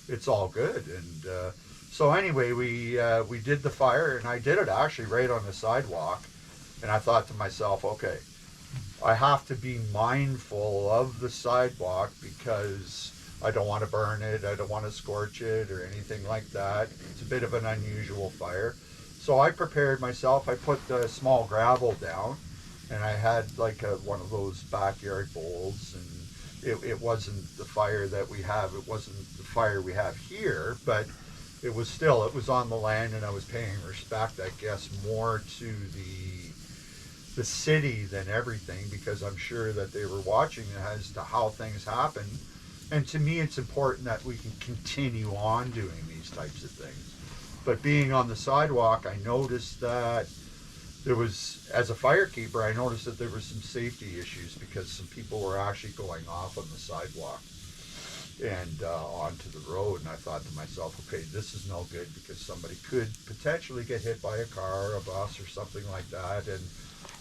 [SPEAKER 4] it's all good. And so anyway, we did the fire, and I did it actually right on the sidewalk, and I thought to myself, okay, I have to be mindful of the sidewalk because I don't want to burn it, I don't want to scorch it or anything like that. It's a bit of an unusual fire. So I prepared myself. I put the small gravel down, and I had like one of those backyard bowls, and it wasn't the fire that we have. It wasn't the fire we have here, but it was on the land, and I was paying respect, I guess, more to the city than everything, because I'm sure that they were watching as to how things happen. And to me, it's important that we can continue on doing these types of things. But being on the sidewalk, I noticed that there was, as a firekeeper, I noticed that there were some safety issues because some people were actually going off on the sidewalk and onto the road, and I thought to myself, okay, this is no good, because somebody could potentially get hit by a car, a bus, or something like that, and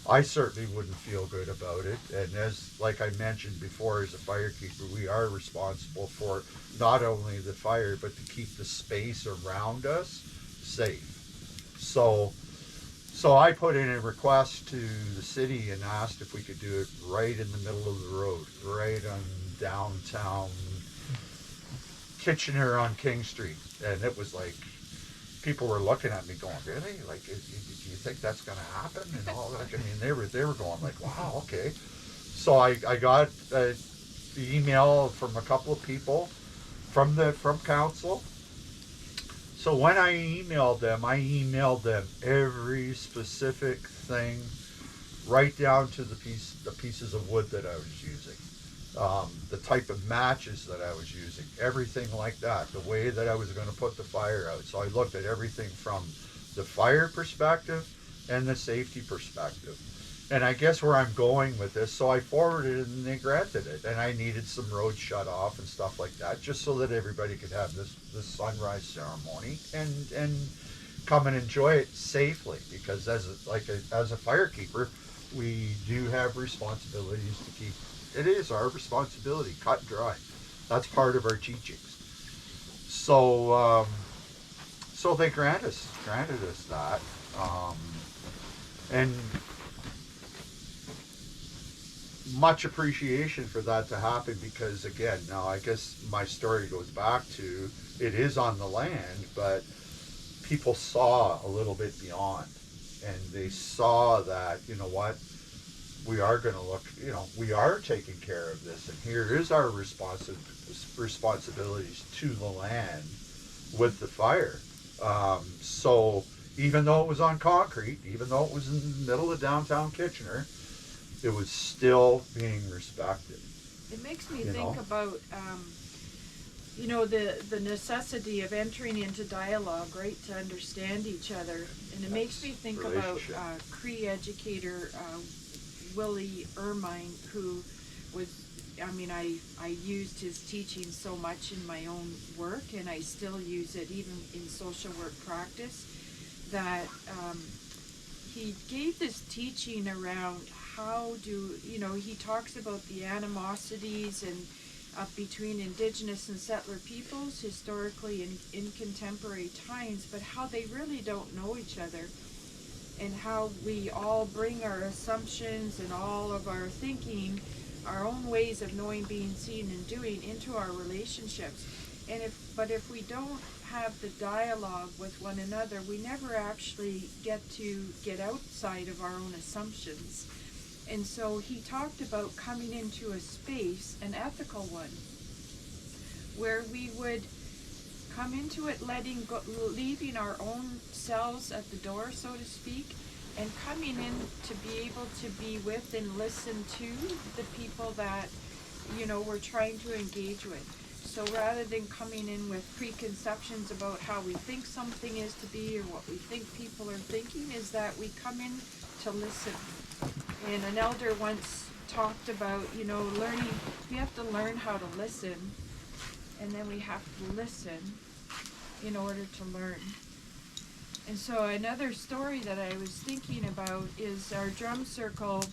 [SPEAKER 4] I certainly wouldn't feel good about it. And like I mentioned before, as a firekeeper, we are responsible for not only the fire, but to keep the space around us safe. So I put in a request to the city and asked if we could do it right in the middle of the road, right on downtown Kitchener on King Street. And it was like, people were looking at me going, really? Like, do you think that's going to happen? And all that. I mean, they were going like, wow, okay. So I got the email from a couple of people from council. So when I emailed them every specific thing, right down to the pieces of wood that I was using. The type of matches that I was using, everything like that, the way that I was going to put the fire out. So I looked at everything from the fire perspective and the safety perspective. And I guess where I'm going with this, so I forwarded it and they granted it. And I needed some roads shut off and stuff like that, just so that everybody could have this sunrise ceremony and come and enjoy it safely. Because as a firekeeper, we do have responsibilities to keep. It is our responsibility, cut and dry. That's part of our teachings. So so they granted us that, and much appreciation for that to happen, because again, now I guess my story goes back to, it is on the land, but people saw a little bit beyond, and they saw that, you know what, we are going to look, you know, we are taking care of this, and here is our responsibilities to the land with the fire. So even though it was on concrete, even though it was in the middle of downtown Kitchener, it was still being respected.
[SPEAKER 2] It makes me think about, the necessity of entering into dialogue, right, to understand each other. And it makes me think about Cree educator Willie Ermine, who was, I used his teaching so much in my own work, and I still use it even in social work practice, that he gave this teaching around how he talks about the animosities and between Indigenous and settler peoples historically and in contemporary times, but how they really don't know each other, and how we all bring our assumptions and all of our thinking, our own ways of knowing, being, seen, and doing into our relationships. And if we don't have the dialogue with one another, we never actually get outside of our own assumptions. And so he talked about coming into a space, an ethical one, where we would come into it leaving our own selves at the door, so to speak, and coming in to be able to be with and listen to the people that, we're trying to engage with. So rather than coming in with preconceptions about how we think something is to be or what we think people are thinking, is that we come in to listen. And an elder once talked about, learning, we have to learn how to listen, and then we have to listen in order to learn. And so another story that I was thinking about is our drum circle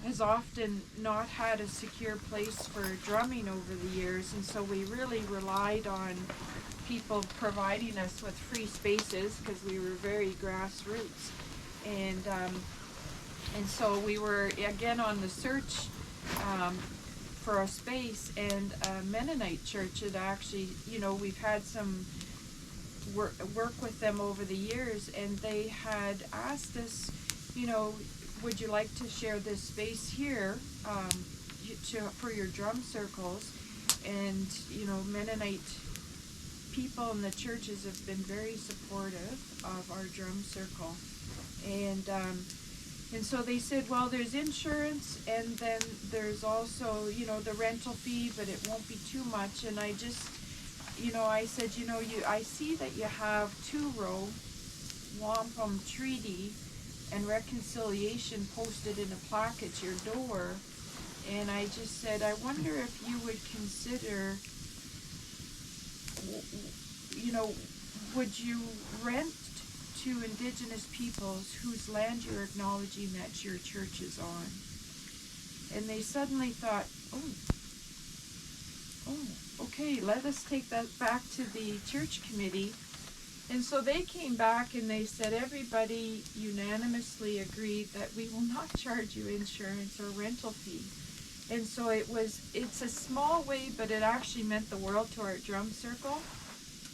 [SPEAKER 2] has often not had a secure place for drumming over the years, and so we really relied on people providing us with free spaces because we were very grassroots. And so we were again on the search for a space, and a Mennonite church had actually, we've had some work with them over the years, and they had asked us, would you like to share this space here for your drum circles? And, Mennonite people in the churches have been very supportive of our drum circle. And so they said, well, there's insurance, and then there's also, the rental fee, but it won't be too much. And I just, I said, I see that you have 2-row wampum treaty and reconciliation posted in a plaque at your door. And I just said, I wonder if you would consider, would you rent to Indigenous peoples whose land you're acknowledging that your church is on? And they suddenly thought, okay, let us take that back to the church committee. And so they came back and they said everybody unanimously agreed that we will not charge you insurance or rental fee. And so it's a small way, but it actually meant the world to our drum circle.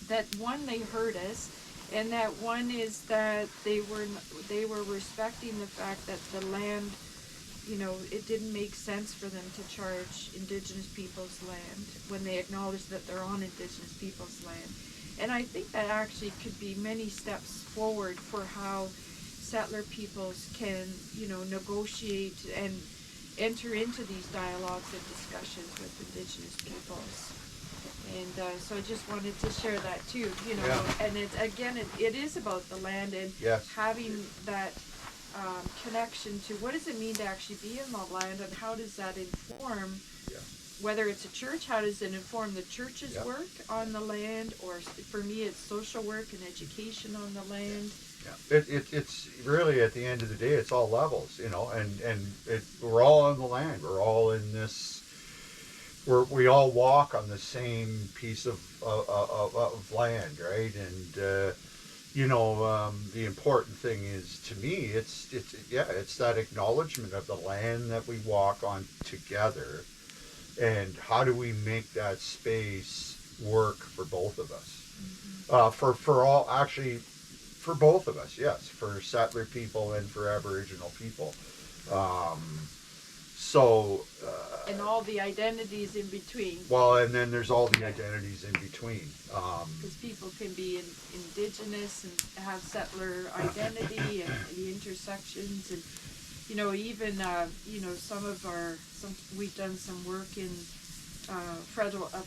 [SPEAKER 2] That one, they heard us, and that one is that they were respecting the fact that the land, it didn't make sense for them to charge Indigenous people's land when they acknowledged that they're on Indigenous people's land. And I think that actually could be many steps forward for how settler peoples can, negotiate and enter into these dialogues and discussions with Indigenous peoples. And so I just wanted to share that too,
[SPEAKER 4] Yeah.
[SPEAKER 2] And it is about the land and
[SPEAKER 4] yes.
[SPEAKER 2] having that connection to what does it mean to actually be in the land, and how does that inform,
[SPEAKER 4] Yeah.
[SPEAKER 2] whether it's a church, how does it inform the church's
[SPEAKER 4] Yeah.
[SPEAKER 2] work on the land, or for me it's social work and education on the land.
[SPEAKER 4] Yeah. It's really, at the end of the day, it's all levels, we're all on the land. We're all in this. We all walk on the same piece of land, right? And the important thing is, to me, it's that acknowledgement of the land that we walk on together, and how do we make that space work for both of us? For both of us, yes, for settler people and for Aboriginal people.
[SPEAKER 2] And all the identities in between.
[SPEAKER 4] Well, and then there's all the identities in between.
[SPEAKER 2] Because people can be indigenous and have settler identity, and the intersections, and even we've done some work in a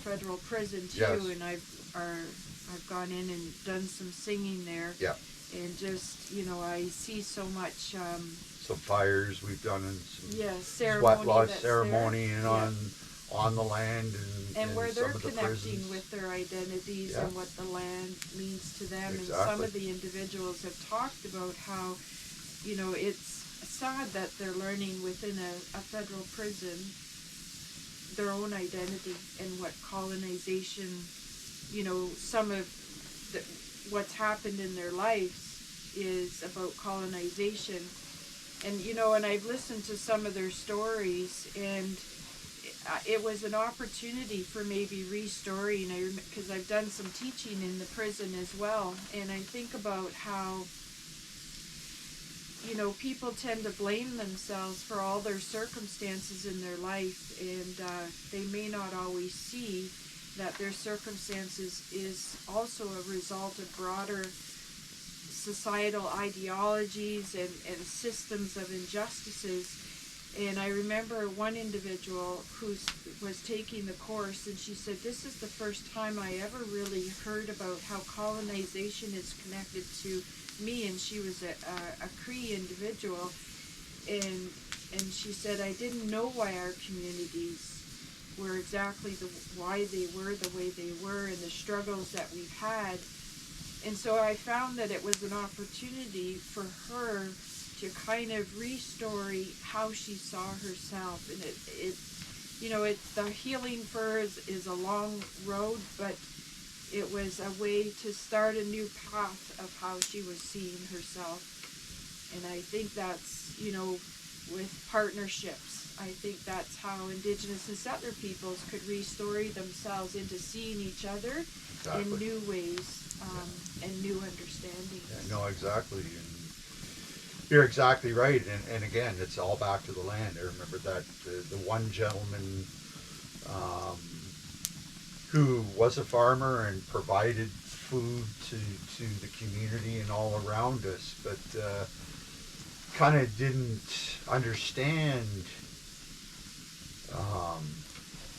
[SPEAKER 2] federal prison too,
[SPEAKER 4] Yes.
[SPEAKER 2] and I've gone in and done some singing there.
[SPEAKER 4] Yeah.
[SPEAKER 2] And just I see so much.
[SPEAKER 4] Some fires we've done, and some
[SPEAKER 2] ceremony.
[SPEAKER 4] sweat lodge
[SPEAKER 2] that's
[SPEAKER 4] ceremony
[SPEAKER 2] there.
[SPEAKER 4] and on the land,
[SPEAKER 2] and where
[SPEAKER 4] some
[SPEAKER 2] they're
[SPEAKER 4] of the
[SPEAKER 2] connecting
[SPEAKER 4] prisons.
[SPEAKER 2] with their identities
[SPEAKER 4] Yeah.
[SPEAKER 2] and what the land means to them.
[SPEAKER 4] Exactly.
[SPEAKER 2] And some of the individuals have talked about how, it's sad that they're learning within a federal prison their own identity, and what colonization, some of what's happened in their lives is about colonization. And and I've listened to some of their stories, and it was an opportunity for maybe restoring. Because I've done some teaching in the prison as well, and I think about how people tend to blame themselves for all their circumstances in their life, and they may not always see that their circumstances is also a result of broader societal ideologies and systems of injustices. And I remember one individual who was taking the course, and she said, this is the first time I ever really heard about how colonization is connected to me. And she was a Cree individual, and she said, I didn't know why our communities were exactly why they were the way they were, and the struggles that we've had. And so I found that it was an opportunity for her to kind of restore how she saw herself. And the healing for her is a long road, but it was a way to start a new path of how she was seeing herself. And I think that's, with partnerships, I think that's how Indigenous and settler peoples could restore themselves into seeing each other in new ways. And new understanding.
[SPEAKER 4] Yeah, no, exactly. And you're exactly right. And again, it's all back to the land. I remember that the one gentleman who was a farmer and provided food to the community and all around us, but kind of didn't understand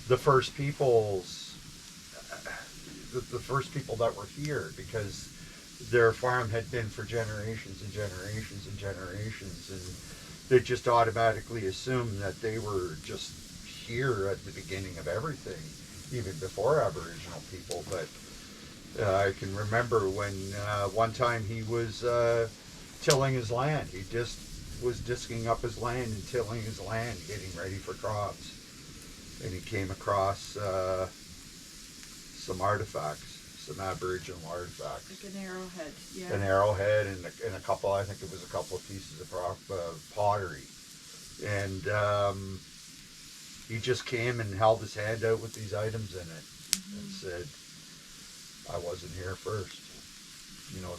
[SPEAKER 4] the first peoples. The first people that were here, because their farm had been for generations and generations and generations, and they just automatically assumed that they were just here at the beginning of everything, even before Aboriginal people. But I can remember when one time he was tilling his land. He just was disking up his land and tilling his land, getting ready for crops, and he came across some artifacts, some Aboriginal artifacts.
[SPEAKER 2] Like an arrowhead, yeah.
[SPEAKER 4] An arrowhead and a couple, I think it was a couple of pieces of pottery. And he just came and held his hand out with these items in it, and said, I wasn't here first.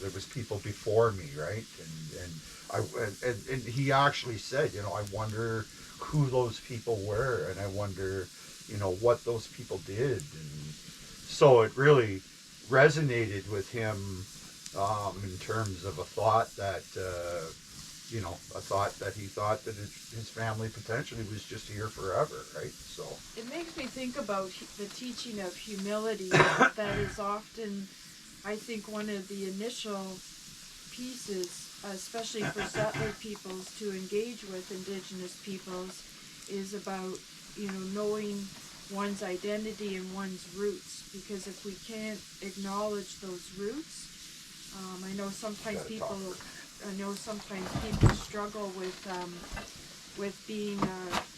[SPEAKER 4] There was people before me, right? And he actually said, I wonder who those people were, and I wonder, what those people did. And so it really resonated with him in terms of a thought that he thought that his family potentially was just here forever, right? So
[SPEAKER 2] it makes me think about the teaching of humility that is often, I think, one of the initial pieces especially for settler peoples, to engage with Indigenous peoples is about, knowing one's identity and one's roots. Because if we can't acknowledge those roots, I know sometimes people struggle with being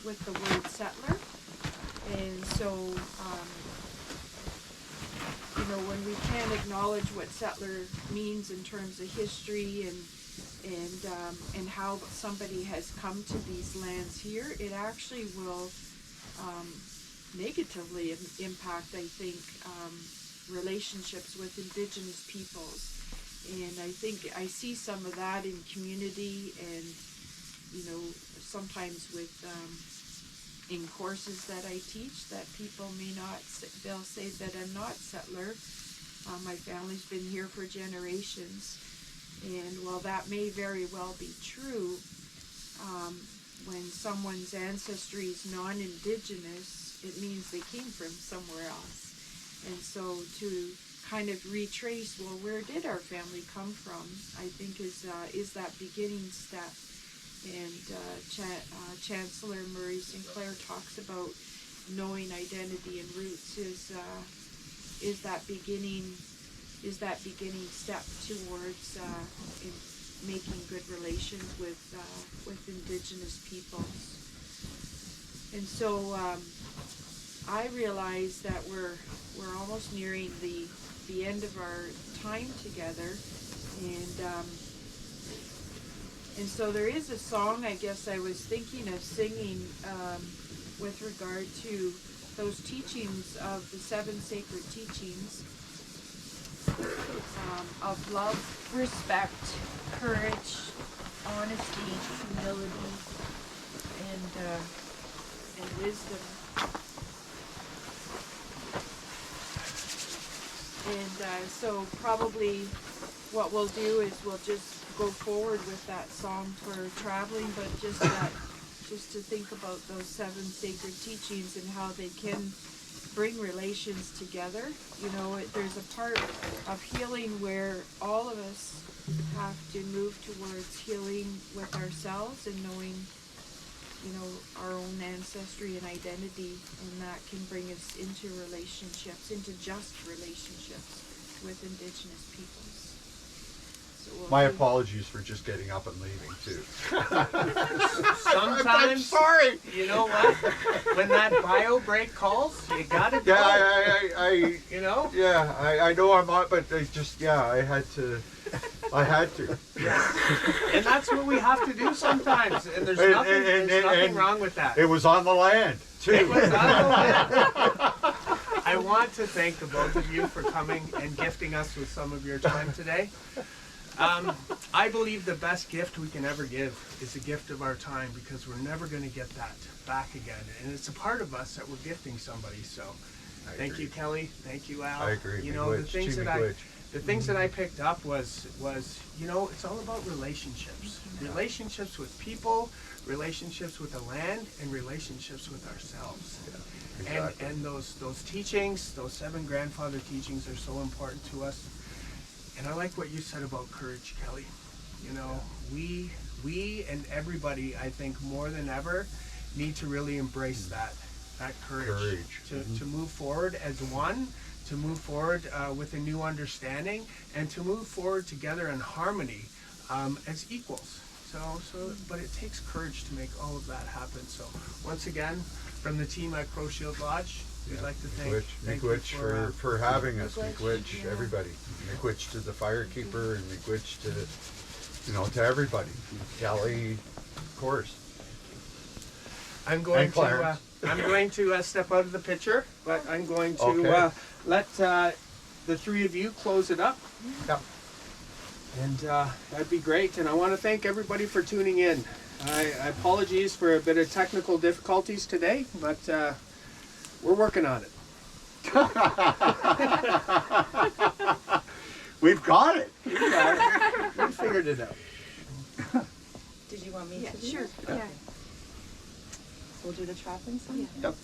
[SPEAKER 2] with the word settler, and so when we can't acknowledge what settler means in terms of history and how somebody has come to these lands here, it actually will negatively impact, I think, relationships with Indigenous peoples. And I think I see some of that in community, and sometimes with in courses that I teach, that people may not, they'll say that I'm not settler. My family's been here for generations, and while that may very well be true, when someone's ancestry is non-Indigenous, it means they came from somewhere else. And so to kind of retrace, well, where did our family come from, I think is that beginning step. And Chancellor Murray Sinclair talks about knowing identity and roots is that beginning step towards making good relations with Indigenous peoples. And so I realize that we're almost nearing the end of our time together, and so there is a song I guess I was thinking of singing with regard to those teachings of the 7 sacred teachings of love, respect, courage, honesty, humility, and wisdom. And so probably what we'll do is we'll just go forward with that song for traveling, but just to think about those 7 sacred teachings and how they can bring relations together. There's a part of healing where all of us have to move towards healing with ourselves and knowing, our own ancestry and identity, and that can bring us into relationships, into just relationships with Indigenous peoples. So
[SPEAKER 4] My apologies for just getting up and leaving too.
[SPEAKER 1] Sometimes,
[SPEAKER 4] I'm sorry.
[SPEAKER 1] You know what? When that bio break calls, you gotta go.
[SPEAKER 4] Yeah, I know I'm on, but I had to.
[SPEAKER 1] And that's what we have to do sometimes. And there's nothing wrong with that.
[SPEAKER 4] It was on the land too.
[SPEAKER 1] It was on the land. I want to thank the both of you for coming and gifting us with some of your time today. I believe the best gift we can ever give is the gift of our time, because we're never going to get that back again. And it's a part of us that we're gifting somebody. So thank you, Kelly. Thank you, Al.
[SPEAKER 4] I agree.
[SPEAKER 1] The things that I picked up was it's all about relationships. Relationships with people, relationships with the land, and relationships with ourselves.
[SPEAKER 4] Yeah, exactly.
[SPEAKER 1] And those teachings, those 7 grandfather teachings, are so important to us. And I like what you said about courage, Kelly. We and everybody, I think, more than ever, need to really embrace that courage. To move forward as one, to move forward with a new understanding, and to move forward together in harmony as equals. But it takes courage to make all of that happen. So once again, from the team at Crow Shield Lodge, we'd like to thank
[SPEAKER 4] Miigwech for having us. Miigwech, everybody. Miigwech to the firekeeper, and miigwech to everybody. Kelly, of course.
[SPEAKER 1] I'm going to step out of the picture, but I'm going to let the 3 of you close it up.
[SPEAKER 4] Yep.
[SPEAKER 1] And that'd be great. And I want to thank everybody for tuning in. I apologize for a bit of technical difficulties today, but we're working on it.
[SPEAKER 4] We've got it.
[SPEAKER 1] We figured it out.
[SPEAKER 3] Did you want me to do
[SPEAKER 2] sure.
[SPEAKER 3] it?
[SPEAKER 2] Yeah.
[SPEAKER 3] Okay. So we'll do the traveling song?
[SPEAKER 2] Yeah.
[SPEAKER 4] Yep.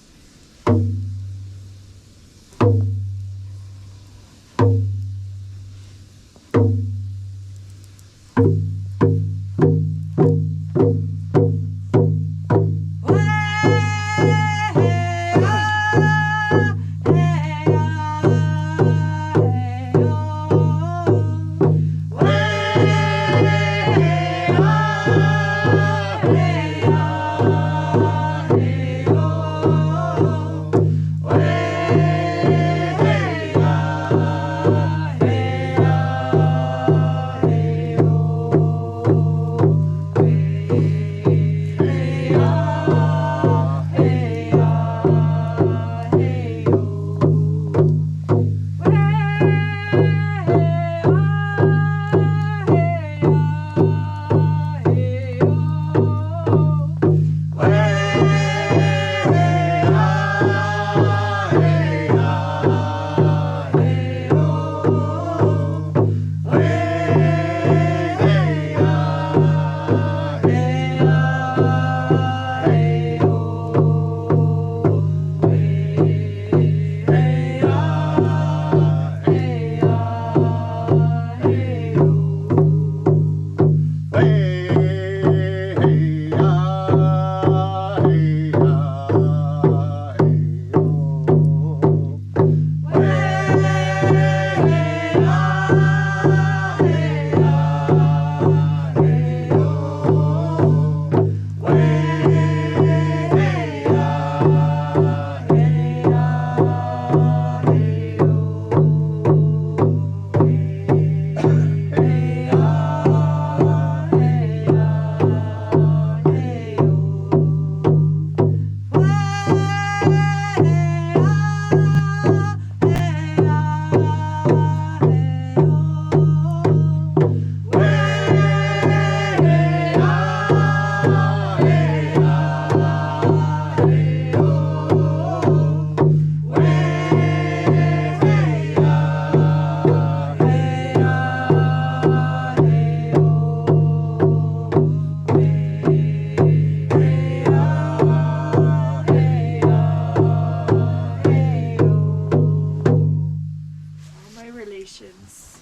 [SPEAKER 2] Conversations.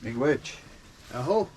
[SPEAKER 4] Big witch.
[SPEAKER 1] Aho.